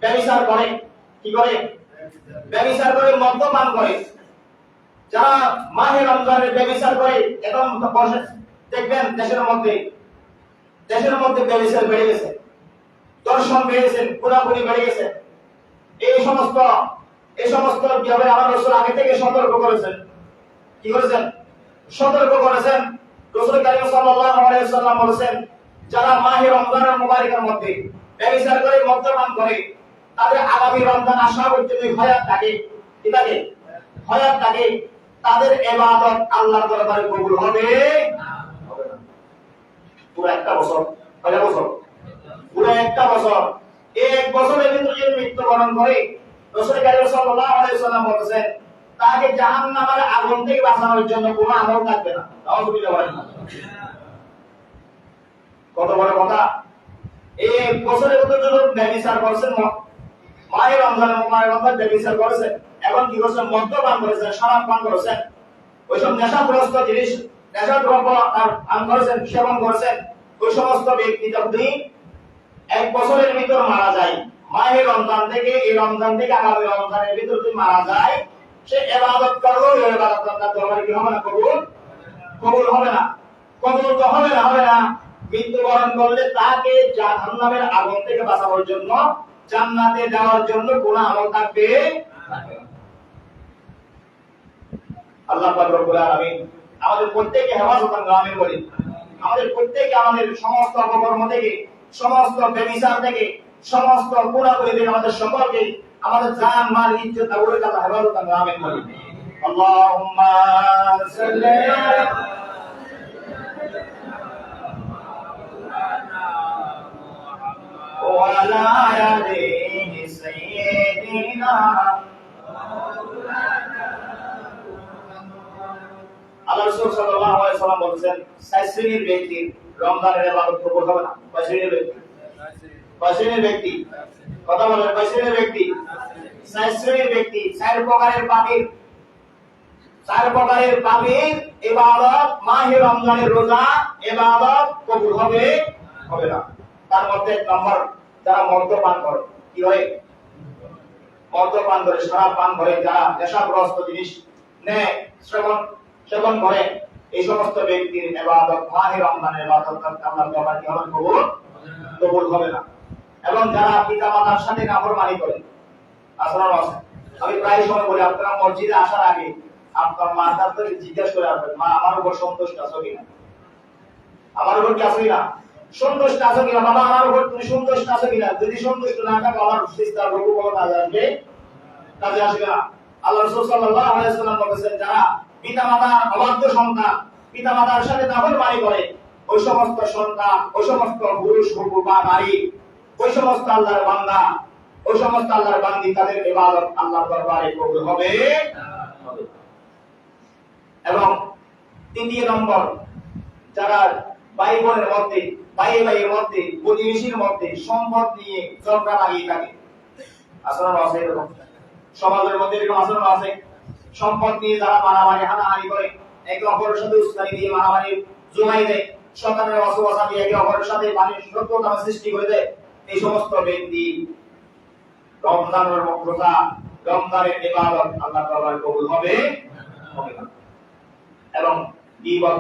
ব্যভিচার করে, কি করে? ব্যভিচার করে, মদ্যপান করে, যারা মাহে রমজানের ব্যভিচার করে, এখন দেখবেন দেশের মধ্যে ব্যভিচার বেড়ে গেছে, দর্শন বেড়ে গেছে, খুনাখুনি বেড়ে গেছে। এই সমস্ত কিভাবে আমার রাসূল আগে থেকে সতর্ক করেছেন। কি করেছেন? সতর্ক করেছেন। রাসূল কারীম সাল্লাল্লাহু আলাইহি ওয়াসাল্লাম বলেছেন যারা মাহে রমজানের মুবারকের মধ্যে ব্যভিচার করে, মদ্যপান করে, তাদের আগামী রমজান আসা পর্যন্ত হায়াত থাকে, কি থাকে? হায়াত থাকে। তাদের ইবাদত আল্লাহর দরবারে কবুল হবে না। পুরো একটা বছর, কয় বছর? পুরো একটা বছর। এক বছরের ভিতরে যে মৃত্যুবরণ করে, রাসূল কারীম সাল্লাল্লাহু আলাইহি ওয়াসাল্লাম বলেছেন তাকে জাহান্নামের আগুন থেকে বাঁচানোর জন্য কোনো আমল থাকবে না। নাউযুবিল্লাহ বলেন না। কত বড় কথা! এক বছরের ভিতরে যখন ব্যভিচার করেছেন, মাহে রমজানের মুবারকের ব্যভিচার করেছেন, এখন কি করেছেন? মদ্যপান করেছেন, শরাব পান করেছেন, ওইসব নেশাগ্রস্ত জিনিস, নেশাদ্রব্য পান করেছেন, সেবন করেছেন, ওই সমস্ত ব্যক্তি যদি এক বছরের ভিতর মারা যায়, মাহে রমজান থেকে এই রমজান থেকে আগামী রমজানের ভিতর যদি মারা যায়, সে ইবাদত করলেও এই ইবাদত আল্লাহর দরবারে কি হবে না? কবুল হবে না। কবুল তো হবে না। মৃত্যুবরণ করলে তাকে জাহান্নামের আগুন থেকে বাঁচানোর জন্য, জান্নাতে যাওয়ার জন্য কোনো আমল থাকবে না। আল্লাহ পাক রব্বুল আলামিন আমাদের প্রত্যেককে হেফাজত আমিন বলি। আমাদের প্রত্যেককে আমাদের সমস্ত অপকর্ম থেকে, সমস্ত ব্যভিচার থেকে, সমস্ত গুনাহ থেকে আমাদের সকলকে, আমাদের জান মাল ইজ্জত আবরুকে আল্লাহ হেফাজত আমিন বলি। আল্লাহুম্মা সাল্লি ওয়ালা আলি সাইয়্যিদিনা। আল্লাহ রাসূল সাল্লাল্লাহু আলাইহি ওয়াসাল্লাম বলেছেন 6 শ্রেণীর ব্যক্তি রমজানের ইবাদত কবুল হবে না। 6 শ্রেণীর ব্যক্তি কথা বলেন, 6 শ্রেণীর ব্যক্তি 4 প্রকারের পাপীর, চার প্রকারের পাপীর ইবাদত মাহে রমজানের রোজা ইবাদত কবুল হবে হবে না। তার মধ্যে এক নম্বর, যারা মদ্যপান করে, কি হয়? মদ্যপান করে, শরাব পান করে, যারা নেশাগ্রস্ত জিনিস নেয়, সেবন করে, এই সমস্ত ব্যক্তির ইবাদত মাহে রমজানের ইবাদত আল্লাহর দরবারে কি হবে? কবুল হবে না। এবং যারা পিতামাতার সাথে নাফরমানি করে, আসলে আমি প্রায় সময় বলি, আপনারা মসজিদে আসার আগে আপনার মার কাছ থেকে জিজ্ঞাসা করে আসবেন, মা আমার উপর সন্তুষ্ট আছো কিনা, আমার উপর কি আছো কিনা, সন্তুষ্ট আছো কিনা, বাবা আমার উপর তুমি সন্তুষ্ট আছো কিনা। যদি সন্তুষ্ট না থাকো, আমার সিস্টার রঘু বলো কাজে আসবে, কাজে আসবে না। আল্লাহ রাসূল সাল্লাল্লাহু আলাইহি ওয়াসাল্লাম বলেছেন, যারা পিতামাতার অবাধ্য সন্তান, পিতামাতার সাথে নাফরমানি করে, ওই সমস্ত সন্তান, ওই সমস্ত পুরুষ বা নারী, ওই সমস্ত আল্লাহর বান্দা, ওই সমস্ত আল্লাহর বান্দি, তাদের ইবাদত আল্লাহর দরবারে কবুল হবে। এবং তৃতীয় নম্বর, যারা ভাই বোনের মধ্যে, ভাইয়ের মধ্যে, প্রতিবেশীর মধ্যে সম্পদ নিয়ে ঝগড়া লাগিয়ে থাকে, আচরণ আছে এরকম সমাজের মধ্যে, এরকম আচরণ আছে। সম্পদ নিয়ে যারা মারামারি হানাহানি করে, একে অপরের সাথে উস্কানি দিয়ে মারামারি জমাই দেয়, সন্তানের অসুবিধা দিয়ে একে অপরের সাথে মানুষ শত্রুতা সৃষ্টি করে দেয়, এই সমস্ত ব্যক্তি রমজানের রোজা, রমজানের ইবাদত আল্লাহর দরবারে কবুল হবে না। এবং গীবত,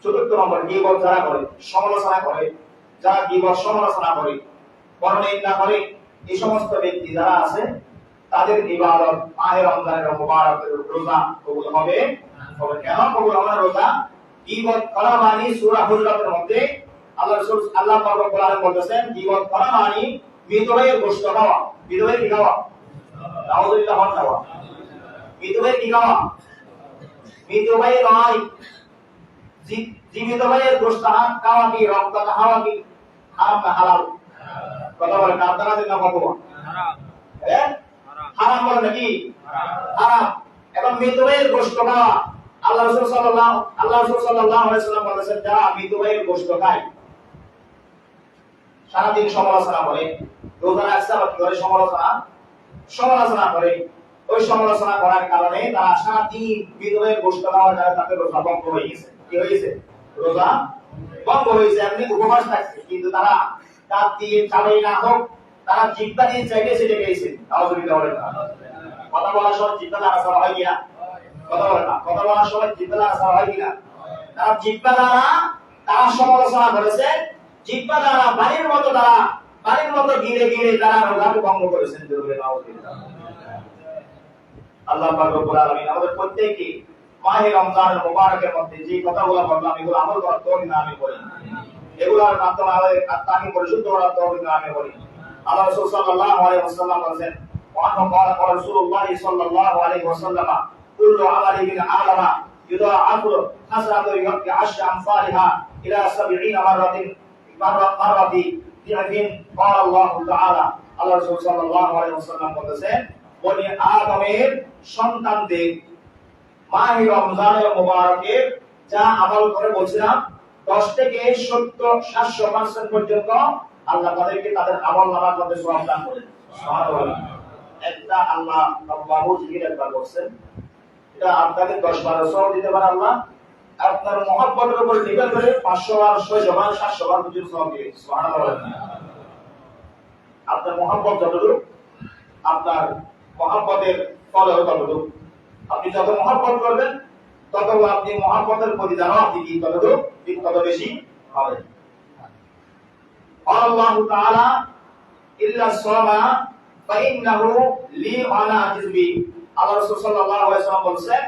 চতুর্থ নম্বর, গীবত যারা করে, সমালোচনা করে, যারা গীবত সমালোচনা করে, বর্ণনা করে, এই সমস্ত ব্যক্তি যারা আছে, তাদের ইবাদত মাহে রমজানের মুবারক রোজা কবুল হবে। কেন কবুল হবে না রোজা? গীবত করা মানে সূরা হুজরাতের মধ্যে আল্লাহ রাসূল আল্লাহ পাক রব্বুল আলামিন বলেছেন, গীবত করা মানে মৃত ভাইয়ের গোশত খাওয়া। মৃত ভাইয়ের কি খাওয়া? নাউযুবিল্লাহ খাওয়া। মৃত ভাইয়ের কি খাওয়া? মৃত ভাইয়ের নয়, জীবিত ভাইয়ের গোশত খাওয়া কি, রক্ত খাওয়া কি হারাম না হালাল? কথা বলেন, আপনারা দিন না ফতোয়া হারাম, হারাম বলে নাকি? হারাম। এবং মৃত ভাইয়ের গোশত খাওয়া, আল্লাহ রাসূল সাল্লাল্লাহু আলাইহি ওয়াসাল্লাম বলেছেন, যারা মৃত ভাইয়ের গোশত খায়, সারাদিন সমালোচনা করে, রোজা রাখছে আবার কি করে সমালোচনা করে, ওই সমালোচনা করার কারণে তারা সারাদিন মৃত ভাইয়ের গোশত খাওয়ার দ্বারা তাদের রোজা ভঙ্গ হয়ে গেছে। কি হয়ে গেছে? রোজা ভঙ্গ হয়েছে। এমনি উপবাস থাকছে, কিন্তু তারা দাঁত দিয়ে চালাই না হোক, তারা জিহ্বা দিয়ে চাইলে সেটা গেছে। কথা বলার সময় জিহ্বা দ্বারা আসা হয় কিনা? কথা বলে না। কথা বলার সময় জিহ্বা দ্বারা আসা হয় কিনা? তারা জিহ্বা দ্বারা তারা সমালোচনা করেছে, জিহ্বা দ্বারা বাড়ির মতো গিরে তারা রোজাকে ভঙ্গ করেছেন। আল্লাহ পাক রব্বুল আলামিন আমাদের প্রত্যেককে মাহে রমজানের মুবারকের মধ্যে যে কথাগুলো বললাম, এগুলো আমল করার তৌফিক দান করেন। এগুলোর মাধ্যমে আমাদের আত্মাকে পরিশুদ্ধ করার তৌফিক দান করেন। আল্লাহ রাসূল সাল্লাল্লাহু আলাইহি ওয়াসাল্লাম বলেছেন, ওয়া ক্বালা রাসূলুল্লাহ সাল্লাল্লাহু আলাইহি ওয়াসাল্লাম, কুল্লু আমালি বিন আদম ইউদাআফু হাসানাতু ইয়াকি আশরা আমসালিহা ইলা 70 মাররাতিন বিআদিন ক্বালা আল্লাহু তাআলা। আল্লাহ রাসূল সাল্লাল্লাহু আলাইহি ওয়াসাল্লাম বলেছেন, বনি আদমের সন্তানদের মাহে রমজানের মুবারকে যা আমল করে, বলছিলাম 10 থেকে 70-700% পর্যন্ত আল্লাহ তাদেরকে তাদের আমল নামার মধ্যে সওয়াব দান করেন। সুবহানাল্লাহ। একটা আল্লাহ আল্লাহু জিকির একবার করছেন, এটা আপনাকে 10-12 সওয়াব দিতে পারে আল্লাহ। আপনার মহব্বতের উপর নির্ভর করে 500 বার, 600 বার, 700 বার পর্যন্ত সওয়াব দিবে। সুবহানাল্লাহ। আপনার মহব্বত যতটুকু, আপনার মহব্বতের ফল হবে ততটুকু। আপনি যত মহব্বত করবেন, তত আপনি মহব্বতের প্রতিদানও আপনি কি তত বেশি পাবেন। আল্লাহু তাআলা ইল্লা সামা ফাইন্নাহু লি আনা আজবি। আল্লাহ রাসূল সাল্লাল্লাহু আলাইহি ওয়াসাল্লাম বলেছেন,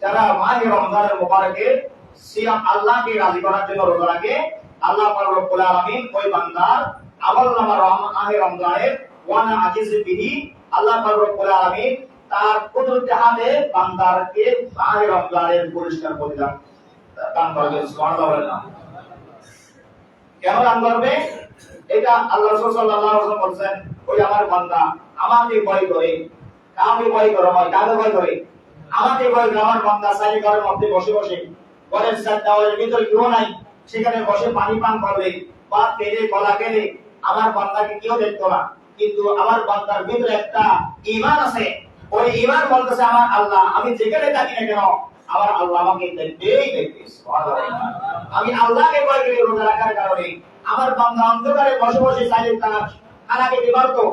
যারা মাহে রমজানের মুবারকে সিয়াম আল্লাহকে রাজি করার জন্য রোজা রাখে, আল্লাহ পাক রব্বুল আলামিন ওই বান্দার আমলনামা মাহে রমজানের ওয়ানা আজিবিহি, আল্লাহ পাক রব্বুল আলামিন তার কুদরতি হাতে বান্দারকে মাহে রমজানের পুরস্কার প্রদান দান করবেন। সুবহানাল্লাহ। কেন দান করবে? এটা আল্লাহ রাসূল সাল্লাল্লাহু আলাইহি ওয়াসাল্লাম বলেন, ওই আমার বান্দা আমাকে ভয় করে। কাকে ভয় করে? কাকে ভয় করে? আমাকে ভয় করে। আমার বান্দা সাইলে ঘরের মধ্যে বসে ঘরের চার দেওয়ালের ভিতরে কেউ নাই, সেখানে বসে পানি পান করবে বা পেলে গলা গেলে আমার বান্দাকে কেউ দেখতো না, কিন্তু আমার বান্দার ভিতরে একটা ঈমান আছে, ওই ঈমান বলতেছে আমার আল্লাহ আমি যেখানে থাকি না কেন আমার আল্লাহ আমাকে দেখবে সুবহানাল্লাহ। আমি আল্লাহকে ভয় করি রোজা রাখার কারণে। আমার বান্দা অন্ধকারে বসে বসে চাইলে তার খানা খেতে পারতো,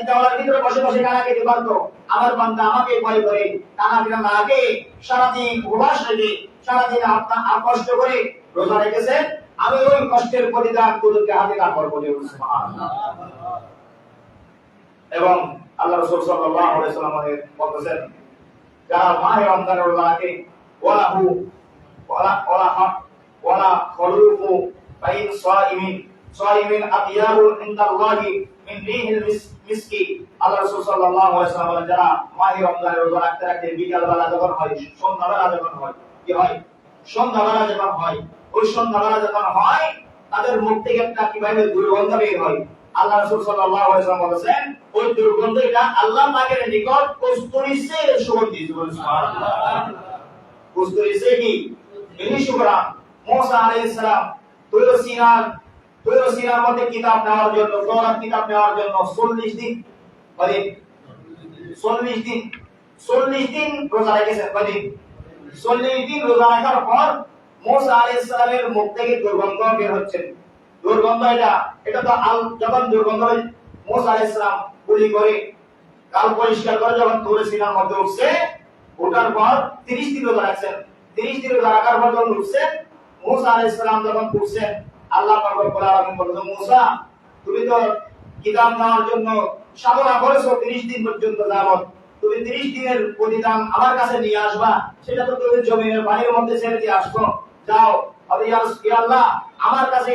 দেওয়ালের ভিতরে বসে বসে খানা খেতে পারতো। আমার বান্দা আমাকে ভয় করে খানা পিনা না খেয়ে সারাদিন উপবাস রেখে সারাদিন আপনার কষ্ট করে রোজা রেখেছে। আমি ওই কষ্টের প্রতিদান তোদেরকে হাতে রাখবো বলে সুবহানাল্লাহ। এবং আল্লাহ রাসূল সাল্লাল্লাহু আলাইহি ওয়াসাল্লাম বলেছেন যারা মাহে রমজানের রোজা রাখে ওয়ালা খলুফু বাইন সাইমিন আতিয়াবু ইনদাল্লাহি মিন রিহিল মিসকি। আল্লাহ রাসূল সাল্লাল্লাহু আলাইহি ওয়াসাল্লাম বলেন যারা মাহে রমজানের রোজা রাখতে রাখতে বিকাল বেলা যখন হয় সন্ধ্যাবেলা যখন হয় কি হয় সন্ধ্যাবেলা যখন হয় ওই সন্ধ্যাবেলা যখন হয় তাদের মুখ থেকে একটা কিভাবে দুর্গন্ধ বের হয়। আল্লাহ রাসূল সাল্লাল্লাহু আলাইহি ওয়াসাল্লাম বলেছেন ওই দুর্গন্ধ এটা আল্লাহ পাকের নিকট কস্তুরীসে সুগন্ধি। সুবহানাল্লাহ। কস্তুরীসে কি বেশি সুগন্ধ। মুসা আলাইহিস সালাম তুর সিনার মধ্যে কিতাব নেওয়ার জন্য তওরাত কিতাব নেওয়ার জন্য 40 দিন মানে 40 দিন রোজা রেখেছেন। মানে 40 দিন রোজা রাখার পর মুসা আলাইহিস সালামের মুখ থেকে দুর্গন্ধ বের হচ্ছে। দুর্গন্ধ এটা তো যখন দুর্গন্ধ মুসা আলাইহিস সালাম গুলি করে কাল পরিষ্কার করে যখন তুর সিনার মধ্যে উঠছে ওঠার পর 30 দিন রোজা রাখছেন। 30 দিন রোজা রাখার পর যখন উঠছে মুসা আলাইহিস সালাম যখন উঠছেন আল্লাহ পাক রব্বুল আলামিন বলেন মুসা তুমি তো কিতাব নেওয়ার জন্য সাধনা করেছো 30 দিন পর্যন্ত যাবত, তুমি 30 দিনের প্রতিদান আমার কাছে নিয়ে আসবা, সেটা তো তুমি জমিনের পানির মধ্যে ছেড়ে দিয়ে আসছো। যাও আল্লাহ আমার কাছে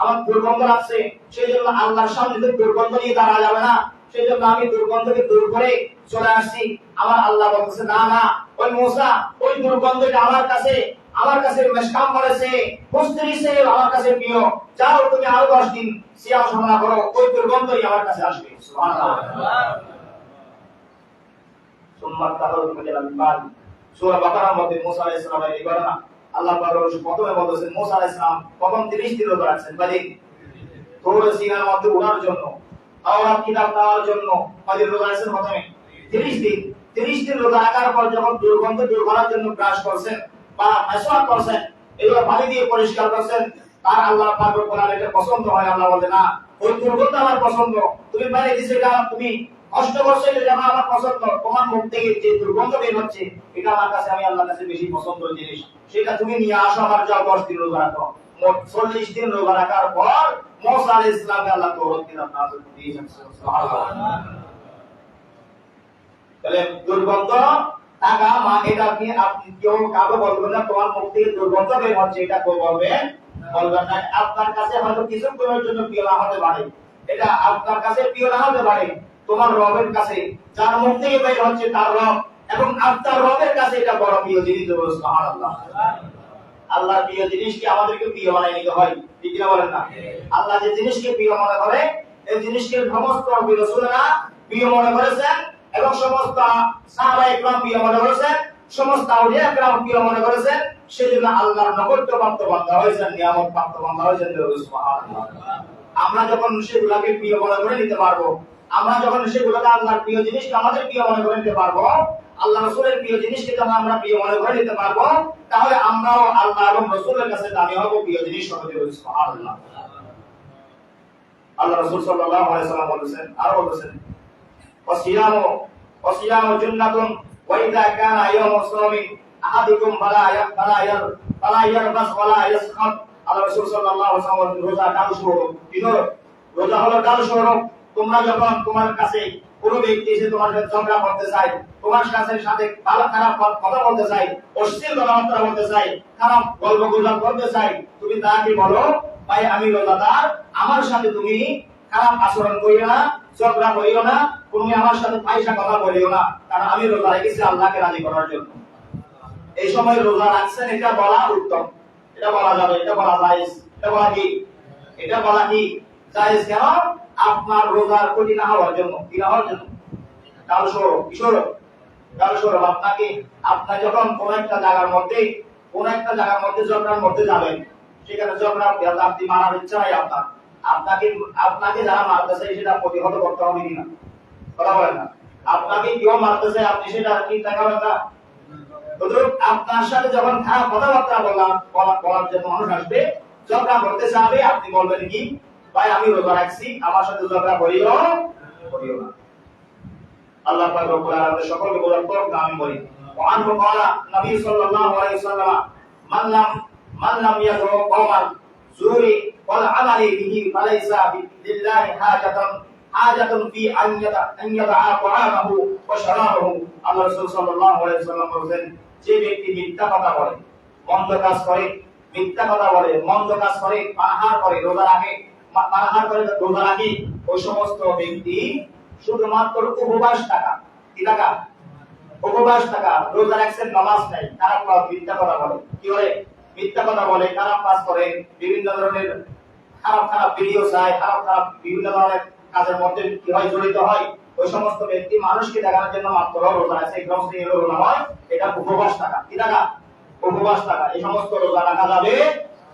আমার দুর্গন্ধ লাগছে, সেজন্য আল্লাহর সামনে তো দুর্গন্ধ নিয়ে দাঁড়া যাবে না, সেজন্য আমি দুর্গন্ধকে দূর করে চলে আসছি। আমার আল্লাহ বলতেছে না না ওই মুসা ওই দুর্গন্ধটা আমার কাছে মেশকাম করেছে কুস্তিরিসে আমার কাছে প্রিয়। যাও তুমি আরো 10 দিন সিয়াম সাধনা করো, ওই দুর্গন্ধই আমার কাছে আসবে। সুবহানাল্লাহ। সুম্মাত তাহরুজ মিনাল ইমান। সূরা বাকারার মধ্যে মুসা আলাইহিস সালামের এই ঘটনা আল্লাহ পাক প্রথমে বলেছেন মুসা আলাইহিস সালাম প্রথম 30 দিন রোজা রাখছেন মানে তুর সিনার মধ্যে ওঠার জন্য তাওরাত কিতাব নেওয়ার জন্য মানে রোজা রাখছেন প্রথমে 30 দিন রোজা রাখার পর যখন দুর্গন্ধ দূর করার জন্য ব্রাশ করছেন বা মেসওয়াক করছেন এগুলো পানি দিয়ে পরিষ্কার করছেন আর আল্লাহ পাক রব্বুল আলামিন এটা পছন্দ হয়। আল্লাহ বলে না ওই দুর্গন্ধ আমার পছন্দ, তুমি পানি দিছো এটা তুমি কষ্ট করছো এটা আমার পছন্দ, তোমার মুখ থেকে যে দুর্গন্ধ বের হচ্ছে এটা আমার কাছে আমি আল্লাহর কাছে বেশি পছন্দের জিনিস, সেটা তুমি নিয়ে আসো আমার যাও 10 দিন রোজা রাখো। মোট 40 দিন রোজা রাখার পর মুসা আলাইহিস সালামকে আল্লাহ তওরাত কিতাব নাযিল দিয়েছেন। সুবহানাল্লাহ। তাহলে দুর্গন্ধ টাকা মা এটা আপনি কেউ কাউকে বলবেন না তোমার মুখ থেকে দুর্গন্ধ বের হচ্ছে, এটা কেউ বলবেন না। আপনার কাছে হয়তো কিছুক্ষণের জন্য প্রিয় না হতে পারে, এটা আপনার কাছে প্রিয় না হতে পারে, তোমার রবের কাছে যার মুখ থেকে বের হচ্ছে তার রব এবং আপনার রবের কাছে এটা বড় প্রিয় জিনিস। সুবহানাল্লাহ। আল্লাহর প্রিয় জিনিসকে আমাদেরকে প্রিয় বানাই নিতে হয়, ঠিক না বলেন না? আল্লাহ যে জিনিসকে প্রিয় মনে করে এই জিনিসকে সমস্ত রাসূলরা প্রিয় মনে করেছেন এবং সমস্ত সাহাবায়ে কেরাম প্রিয় মনে করেছেন, সমস্ত আউলিয়া কেরাম প্রিয় মনে করেছেন, সেজন্য আল্লাহর নগণ্যপ্রাপ্ত বান্দা হয়েছেন, নিয়ামত প্রাপ্ত বান্দা হয়েছেন। সুবহানাল্লাহ। আমরা যখন সেগুলোকে প্রিয় মনে করে নিতে পারবো, আমরা যখন সেগুলোকে আল্লাহর প্রিয় জিনিসকে আমাদের প্রিয় মনে করে নিতে পারবো, আল্লাহ রাসূলের প্রিয় জিনিসকে যখন আমরা প্রিয় মনে করে নিতে পারবো, তাহলে আমরাও আল্লাহ এবং রাসূলের কাছে দামি হব, প্রিয় জিনিস হবে। সুবহানাল্লাহ। আল্লাহ রাসূল সাল্লাল্লাহু আলাইহি ওয়াসাল্লাম বলেছেন আর বলেছেন ওয়াসিয়ামু জান্নাতুন ওয়া ইযা কানা ইয়াউমুস সাওমি আহাদুকুম ফালা ইয়ারবাস ওয়ালা ইয়াসখাত। আল্লাহ রাসূল সাল্লাল্লাহু আলাইহি ওয়াসাল্লাম রোজা ডাল স্বরূপ, রোজা হলো ডাল স্বরূপ। তোমরা যখন তোমার কাছে কোনো ব্যক্তি এসে তোমার সাথে ঝগড়া করতে চায়, তোমার সাথে ভালো খারাপ কথা বলতে চায়, অশ্লীল কথাবার্তা বলতে চায়, খারাপ গল্প গুজব করতে চায়, তুমি তাকে বলো ভাই আমি রোজাদার, আমার সাথে তুমি খারাপ আচরণ করিও না, ঝগড়া করিও না, তুমি আমার সাথে পয়সা কথা বলিও না, কারণ আমি রোজা রেখেছি আল্লাহকে রাজি করার জন্য। এই সময় রোজা রাখছেন এটা বলা উত্তম, এটা বলা যাবে, এটা বলা জায়েজ, এটা বলা কি জায়েজ। কেন? আপনার রোজার ক্ষতি না হওয়ার জন্য, কি না হওয়ার জন্য? ডাল স্বরূপ আপনার যখন কোন একটা জায়গার মধ্যে ঝগড়ার মধ্যে যাবেন, সেখানে ঝগড়া আপনি মারার ইচ্ছা নাই আপনাকে যারা মারতেছে সেটা প্রতিহত করতে হবে কিনা? কথা বলেন না? আপনাকে কেউ মারতেছে, আপনি সেটা ঠিক দেখাবেন না? আপনার সাথে যখন খারাপ কথাবার্তা বলার জন্য মানুষ আসবে, ঝগড়া করতে চাবে, আপনি বলবেন কি, ভাই আমি রোজা রাখছি, আমার সাথে ঝগড়া করিও না। আল্লাহ পাক রব্বুল আলামিন সকলকে বোঝার পর আমি বলি, وعنه قال النبي صلى الله عليه وسلم من لم يدعو قوما زور والعمل به فليس لله حاجة في أن يدع طعامه وشرابه। আল্লাহ রাসূল সাল্লাল্লাহু আলাইহি ওয়াসাল্লাম বলেন, যে ব্যক্তি মিথ্যা কথা বলে, মন্দ কাজ করে, মিথ্যা কথা বলে, মন্দ কাজ করে, পানাহার করে, রোজা রাখে, ওই সমস্ত ব্যক্তি শুধুমাত্র উপবাস থাকা, কি থাকা? উপবাস থাকা, রোজা রাখছেন, নামাজ নাই, খারাপ কাজ, মিথ্যা কথা বলে, কি বলে? মিথ্যা কথা বলে, খারাপ কাজ করে, বিভিন্ন ধরনের খারাপ ভিডিও চায়, খারাপ বিভিন্ন ধরনের কাজের মধ্যে কি হয়, জড়িত হয়, ওই সমস্ত ব্যক্তি মানুষকে দেখানোর জন্য মাত্র রোজা রাখছে, এই সমস্ত রোজা নয়, এটা উপবাস থাকা, কি থাকা? উপবাস থাকা। এই সমস্ত রোজা রাখা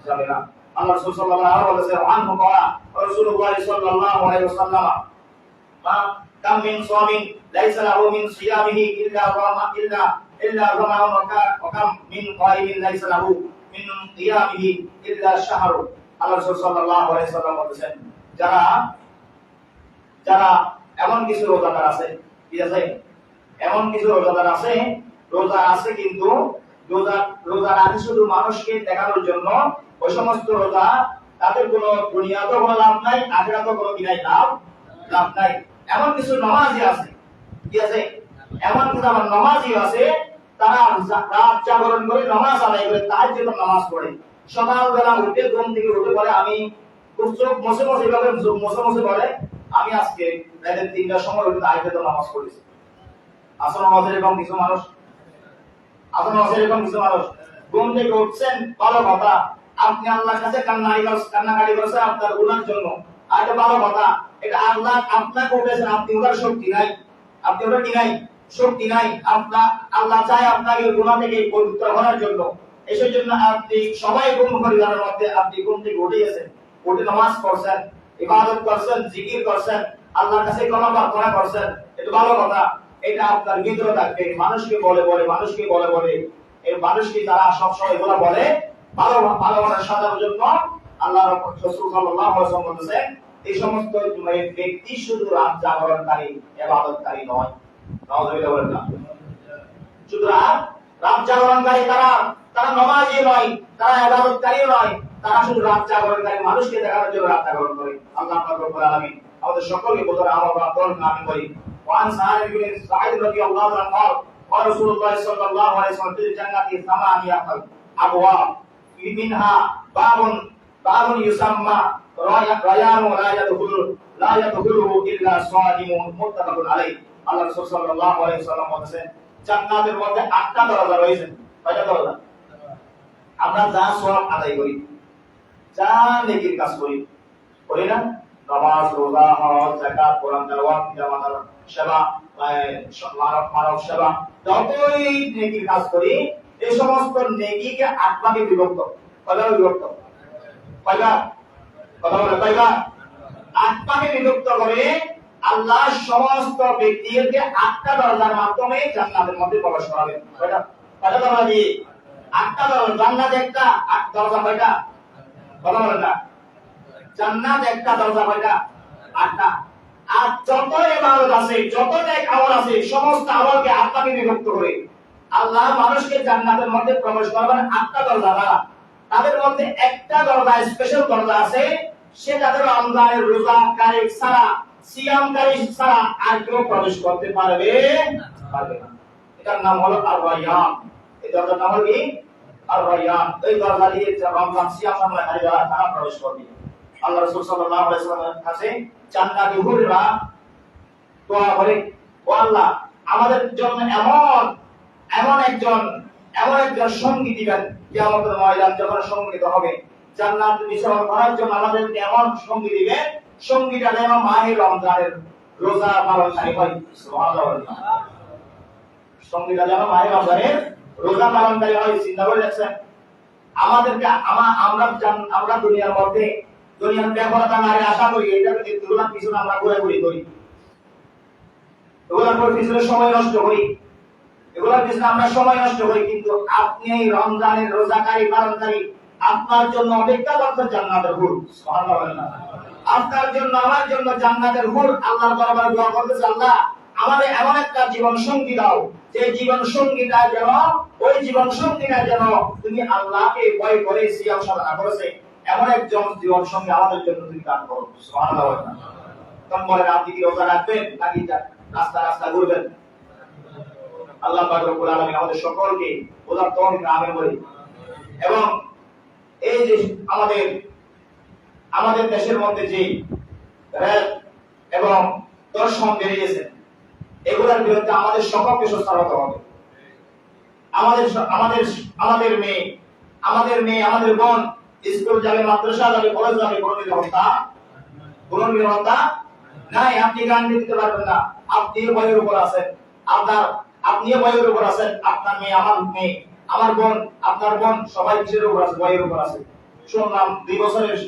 যাবে না। আল্লাহ রাসূল সাল্লাল্লাহু আলাইহি ওয়াসাল্লাম আনহু ক্বালা রাসূলুল্লাহ সাল্লাল্লাহু আলাইহি ওয়াসাল্লাম কাম মিন সাওমিন লাইসা লাহু মিন সিয়ামিহি ইল্লা রামাউন ওয়া কাম মিন কাইমিন লাইসা লাহু মিন কিয়ামিহি ইল্লা শাহরু। আল্লাহ রাসূল সাল্লাল্লাহু আলাইহি ওয়াসাল্লাম বলেছেন, যারা এমন কিছু রোজাদার আছে, কি আছে? এমন কিছু রোজাদার আছে, রোজা আছে কিন্তু রোজা রাখে শুধু মানুষকে দেখানোর জন্য, ওই সমস্ত রোজা তাদের কোনো দুনিয়াতেও কোনো লাভ নাই, আখিরাতেও কোনো লাভ নাই। এমন কিছু নামাজি আছে, কি আছে? এমন কিছু আমার নামাজি আছে, তারা রাত জাগরণ করে নামাজ আদায় করে, তাহাজ্জুদ নামাজ পড়ে, সকালবেলা উঠে ঘুম থেকে উঠে পড়ে, আমি চোখ মুছে বলে, আমি আজকে রাত ৩টার সময় উঠে তাহাজ্জুদ নামাজ পড়েছি। আসলে আমাদের এরকম কিছু মানুষ ঘুম থেকে উঠছেন, ভালো কথা, আপনি আল্লাহর কাছে কান্নাকাটি করছেন আপনার গুনার জন্য, আর এটা ভালো কথা, এটা আল্লাহ আপনাকে উঠেছেন, আপনি ওটার শক্তি নাই, আল্লাহ চায় আপনাকে গুনাহ থেকে পবিত্র হওয়ার জন্য। এসের জন্য আপনি সবাই ঘুম পরিবারের মধ্যে আপনি ঘুম থেকে উঠে গেছেন, উঠে নামাজ পড়ছেন, ইবাদত করছেন, জিকির করছেন, আল্লাহর কাছে ক্ষমা প্রার্থনা করছেন, এটা ভালো কথা। এটা আপনার ভিতরে থাকবে, মানুষকে বলে এই মানুষকে যারা সবসময় এগুলো বলে ভালো সাজানোর জন্য আল্লাহ রাসূল সাল্লাল্লাহু আলাইহি ওয়াসাল্লাম বলেছেন, এই সমস্ত ব্যক্তি শুধু রাত জাগরণকারী, ইবাদতকারী নয়। নাউযুবিল্লাহ বলেন না, শুধু রাত জাগরণকারী, তারা নামাজি নয়, তারা ইবাদতকারী নয়, তারা শুধু রাত জাগরণকারী, মানুষকে দেখানোর জন্য রাত জাগরণ করে। আল্লাহ পাক রব্বুল আলামিন আমাদের সকলকে বোঝার আমল করার আমি করি। وعن سعد بن سعيد رضي الله عنه قال قال رسول الله صلى الله عليه وسلم في الجنة ثمانية أبواب منها باب يسمى ريان لا يدخله إلا صائم متفق عليه। আল্লাহ রাসূল সাল্লাল্লাহু আলাইহি ওয়াসাল্লাম বলেছেন, জান্নাতের মধ্যে 8টা দরজা রয়েছে। কয়টা দরজা? আমরা যা সওয়াব আদায় করি, যা নেকির কাজ করি না, নামাজ, রোজা, হজ, যাকাত, কোরআন তেলাওয়াত, জামাতের সেবা, মানব সেবা, যতই নেকির কাজ করি, এই সমস্ত নেকিকে 8 ভাগে বিভক্ত। কয়ভাবে বিভক্ত? কয়বার? 8 ভাগে বিভক্ত করে আল্লাহ সমস্ত ব্যক্তিকে 8টা দরজার মাধ্যমে জান্নাতের মধ্যে প্রবেশ করাবেন। কয়টা দরজা দিয়ে? 8টা দরজা। জান্নাত একটা, 8 দরজা কয়টা? কথা বলেন না। জান্নাত একটা দরজা কয়টা? 8টা। আর যত ইবাদত আছে, যত নেক আমল আছে, সমস্ত আমলকে 8 ভাগে বিভক্ত করে আল্লাহ মানুষকে জান্নাতের মধ্যে প্রবেশ করাবেন 8টা দরজা দ্বারা। তাদের মধ্যে একটা দরজা, স্পেশাল দরজা আছে, সেটা হলো রমজানের রোজাকারী ছাড়া, সিয়ামকারী ছাড়া আর কেউ প্রবেশ করতে পারবে না। এটার নাম হলো আর-রায়্যান। এই দরজার নাম হলো কি? আর-রায়্যান। এই দরজা দিয়ে রমজান সিয়াম সামলাকারী যারা, তারা প্রবেশ করবে। আল্লাহ রাসূল সাল্লাল্লাহু আলাইহি ওয়াসাল্লামের কাছে জান্নাতি হুররা দোয়া করে, ও আল্লাহ, আমাদের জন্য এমন একজন সঙ্গী দিবেন, কিয়ামতের ময়দান যখন সংগঠিত হবে, জান্নাত নিশ্চয় করার জন্য আমাদের এমন সঙ্গী দিবেন, সঙ্গীটা যেন মাহে রমজানের রোজা পালনকারী হয়। সুবহানাল্লাহ। সঙ্গীটা যেন মাহে রমজানের রোজা পালনকারী হয়। চিন্তা করে দেখছেন, আমরা দুনিয়ার ব্যাপারটা আশা করি, এটা রোজার পিছনে আমরা ঘুরে করি। এগুলোর পিছনে সময় নষ্ট করি, এগুলোর পিছনে আমরা সময় নষ্ট করি, কিন্তু আপনি এই রমজানের রোজাকারী পালনকারী, আপনার জন্য অপেক্ষা করছেন জান্নাতের হুর। সুবহানাল্লাহ। আপনার জন্য আমার জন্য জান্নাতের হুর। আল্লাহর দরবারে দোয়া করতেছে, আল্লাহ আমাদের এমন একটা জীবন সঙ্গী দাও, যে জীবন সঙ্গীটা যেন ওই জীবন সঙ্গীটা যেন তুমি আল্লাহকে ভয় করে সিয়াম সাধনা করেছে, এমন একজন জীবন সঙ্গী আমাদের জন্য তুমি দান করো। সুবহানাল্লাহ। তখন বলেন, আপনি কি রোজা রাখবেন নাকি রাস্তা রাস্তা ঘুরবেন? আল্লাহ পাক রব্বুল আলামিন আমাদের সকলকে ওজার তৌফিক আমিন বলি। এবং এই যে আমাদের দেশের মধ্যে যে রেল এবং দর্শন বেরিয়েছে, এগুলোর বিরুদ্ধে আমাদের সকলকে সোচ্চার হতে হবে। আমাদের মেয়ে আমাদের বোন স্কুল যাবে, মাদ্রাসা যাবে, কলেজ যাবে, কোনো নিরাপত্তা নাই। আপনি গান দিতে পারবেন না, আপনি বইয়ের উপর আছেন, আপনিও বইয়ের উপর আছেন, আপনার মেয়ে আমার বোন, আপনার বোন, সবাই কিসের উপর আছে? বইয়ের উপর আছে। শুনলাম 2 বছরের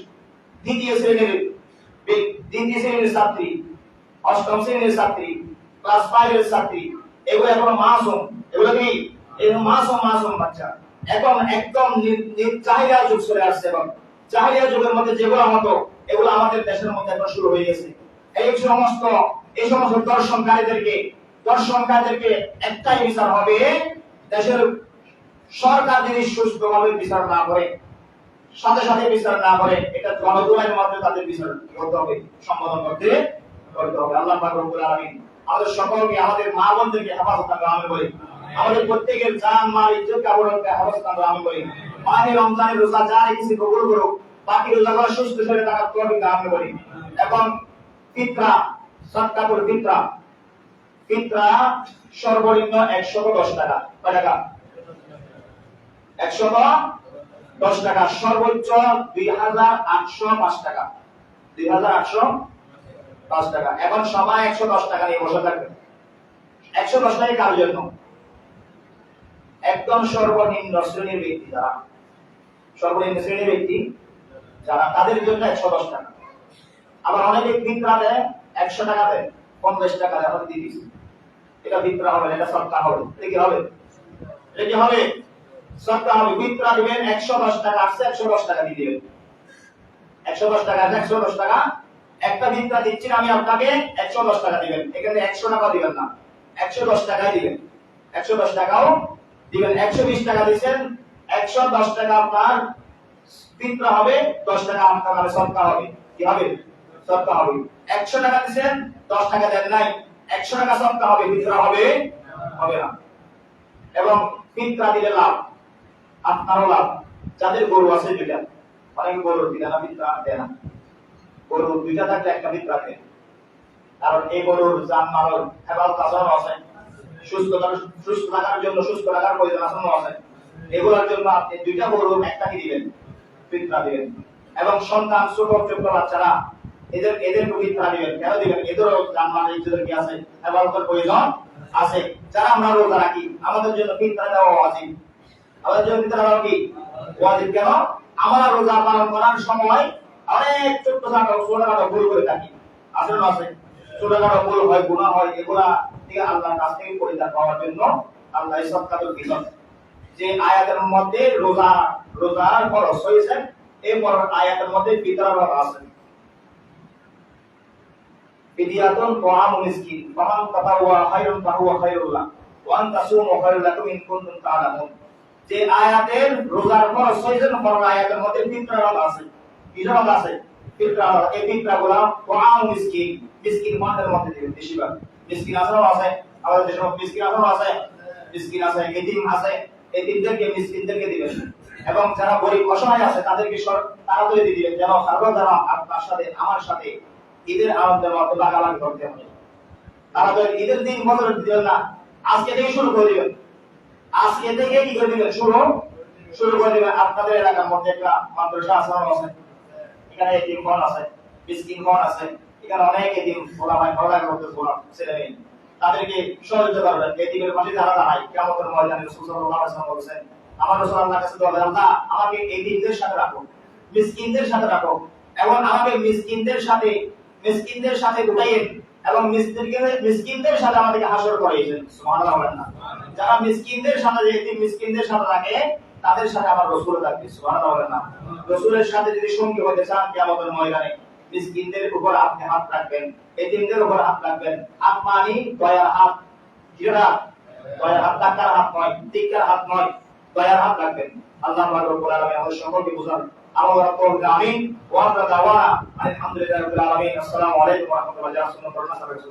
দ্বিতীয় শ্রেণীর ছাত্রী, 8ম শ্রেণীর ছাত্রী, ক্লাস 5 এর ছাত্রী, এগুলো এখনো মাসুম, এগুলো কি মাসুম বাচ্চা। এখন একদম জাহিলিয়া যুগ চলে আসছে, এবং জাহিলিয়া যুগের মধ্যে যেগুলো হতো এগুলো আমাদের দেশের মধ্যে এখন শুরু হয়ে গেছে। এই সমস্ত দর্শনকারীদেরকে একটাই বিচার হবে, দেশের সরকার যদি সুষ্ঠুভাবে বিচার না করে, সাথে সাথে বিচার না করে, এটা গণদুলাইয়ের মাধ্যমে তাদের বিচার করতে হবে, সম্বোধন করতে হবে। আল্লাহ পাক রব্বুল আলামিন আমাদের সকলকে, আমাদের মা বোনদেরকে হেফাজত করতে আমি বলি, আমাদের প্রত্যেকের জান মাল ইজ্জত কাবরকে হেফাজত করতে আমি বলি। মাহে রমজানের রোজা যা রেখেছি কবুল করুক, বাকি রোজাগুলো সুস্থ শরীরে থাকার তৌফিক আমি বলি। এবং ফিতরা, সাদকাতুল ফিতরা সর্বনিম্ন 110 টাকা। কয় টাকা? 110 টাকা। সর্বোচ্চ 2805 টাকা। 2805 টাকা। এখন সবাই 110 টাকা নিয়ে বসে থাকবে। 110 টাকা কার জন্য? একদম সর্বনিম্ন শ্রেণীর ব্যক্তি যারা তাদের জন্য 110 টাকা। আবার অনেকে ফিতরা দেয় 100 টাকা দেয়, 50 টাকা দেয়, এখন দিয়ে দিচ্ছে। এটা ফিতরা হবে না, এটা সদকা হবে। এটা কি হবে? সদকা হবে। ফিতরা দিবেন 110 টাকা, আসছে 110 টাকা দিয়ে দিবেন। 110 টাকা, 110 টাকা একটা ফিতরা দিচ্ছি আমি আপনাকে, 110 টাকা দিবেন। এখানে 100 টাকা দিবেন না, 110 টাকাই দিবেন। 110 টাকাও দিবেন। 120 টাকা দিবেন, 110 টাকা আপনার ফিতরা হবে, 10 টাকা আপনার নামে সদকা হবে। কি হবে? সদকা হবে। 100 টাকা দিবেন, 10 টাকা দেন নাই, 100 টাকা সদকা হবে, ফিতরা হবে না। এবং ফিতরা দিলে লাভ, আপনারও লাভ। যাদের গরু আছে দুইটা, অনেক গরুর দিনা ফিতরা দেয় না, গরুর দুইটা থাকলে একটা ফিতরা দেয়। কারণ এই গরুর জানমাল হেফাজত আছে, সুস্থ থাকার জন্য, সুস্থ রাখার প্রয়োজন আছে, এগুলোর জন্য আপনি দুইটা গরুর একটা কি দিবেন? ফিতরা দিবেন। এবং সন্তান, ছোট বাচ্চারা, এদের ফিতরা দিবেন। কেন দিবেন? এদেরও জানমাল ইজ্জতের কি আছে, হেফাজতের প্রয়োজন আছে। যারা আমরা রোজা রাখি, আমাদের জন্য ফিতরা দেওয়া ওয়াজিব। আমাদের জন্য ফিতরা দেওয়া কি ওয়াজিব? কেন? আমরা রোজা পালন করার সময় অনেক ছোটখাটো ভুল করে থাকি, আছে না? আছে। ছোটখাটো ভুল হয়, গুনাহ হয়, এগুলা থেকে আল্লাহর কাছ থেকে পরিত্রাণ পাওয়ার জন্য আল্লাহ সদকাতুল ফিতর, যে আয়াতের মধ্যে রোজার ফরজ হয়েছে, এই আয়াতের মধ্যে ফিতরার কথা আছে। ফিদিয়াতুন তাআমু মিসকিন, ফামান তাতাওয়া খায়রুন ফাহুয়া খায়রুল লাহ, ওয়া আন তাসুমু খায়রুল লাকুম ইন কুনতুম তা'লামুন। যে আয়াতের রোজার ফরজ হয়েছে, কোরআন আয়াতের মধ্যে ফিতরার কথা আছে। কিসের কথা আছে? ফিতরা। এই ফিতরাগুলো তাআমু মিসকিন মানের মধ্যে দিবেন। বেশিরভাগ মিসকিন আছে, আমাদের দেশে মিসকিন আছে, এতিম আছে, এতিমদেরকে, মিসকিনদেরকে দিবেন। এবং যারা গরিব অসহায় আছে তাদেরকে তাড়াতাড়ি দিয়ে দিবেন, যেন যারা আপনার সাথে আমার সাথে ঈদের আনন্দের মধ্যে লাগালাগি করতে হবে। তাড়াতাড়ি ঈদের দিন বছরের দিবেন না, আজকে থেকে শুরু করে দিবেন। আজকে থেকে কি করে দিবেন? শুরু করে দিবেন। আপনাদের এলাকার মধ্যে একটা মাদ্রাসা আছে, এখানে এতিম খান আছে, মিসকিন খান আছে, এখানে অনেক এতিম ভাই পড়ালেখা করতে ছেলে মেয়ে, তাদেরকে সহযোগিতা করবেন। এতিমের পাশে যারা দাঁড়ায়, কিয়ামতের ময়দানে রাসূল সাল্লাল্লাহু আলাইহি ওয়াসাল্লাম বলেছেন, আমার রাসূল আল্লাহর কাছে দোয়া করেন, আল্লাহ আমাকে এতিমদের সাথে রাখো, মিসকিনদের সাথে রাখো, এবং আমাকে মিসকিনদের সাথে ঢুকাইয়েন, এবং মিসকিনদের সাথে আমাদেরকে হাসর করিয়েছেন। সুবহানাল্লাহ বলেন না? যারা মিসকিনদের সাথে যে মিসকিনদের সাথে থাকে তাদের সাথে আমার রাসূল থাকবে। সুবহানাল্লাহ বলেন না? রাসূলের সাথে যদি সঙ্গী হতে চান কিয়ামতের ময়দানে মিসকিনদের উপর আপনি হাত রাখবেন, এতিমদের উপর হাত রাখবেন। হাত মানে দয়ার হাত, যেটা দয়ার হাত, টাকার হাত নয়, টিকার হাত নয়, দয়ার হাত রাখবেন। আল্লাহ পাক রব্বুল আলামিন আমাদের সকলকে বুঝান। আমিন ওয়া দাওয়ানা আলহামদুলিল্লাহি রাব্বিল আলামিন। আসসালামু আলাইকুম ওয়া রাহমাতুল্লাহি ওয়া বারাকাতুহু।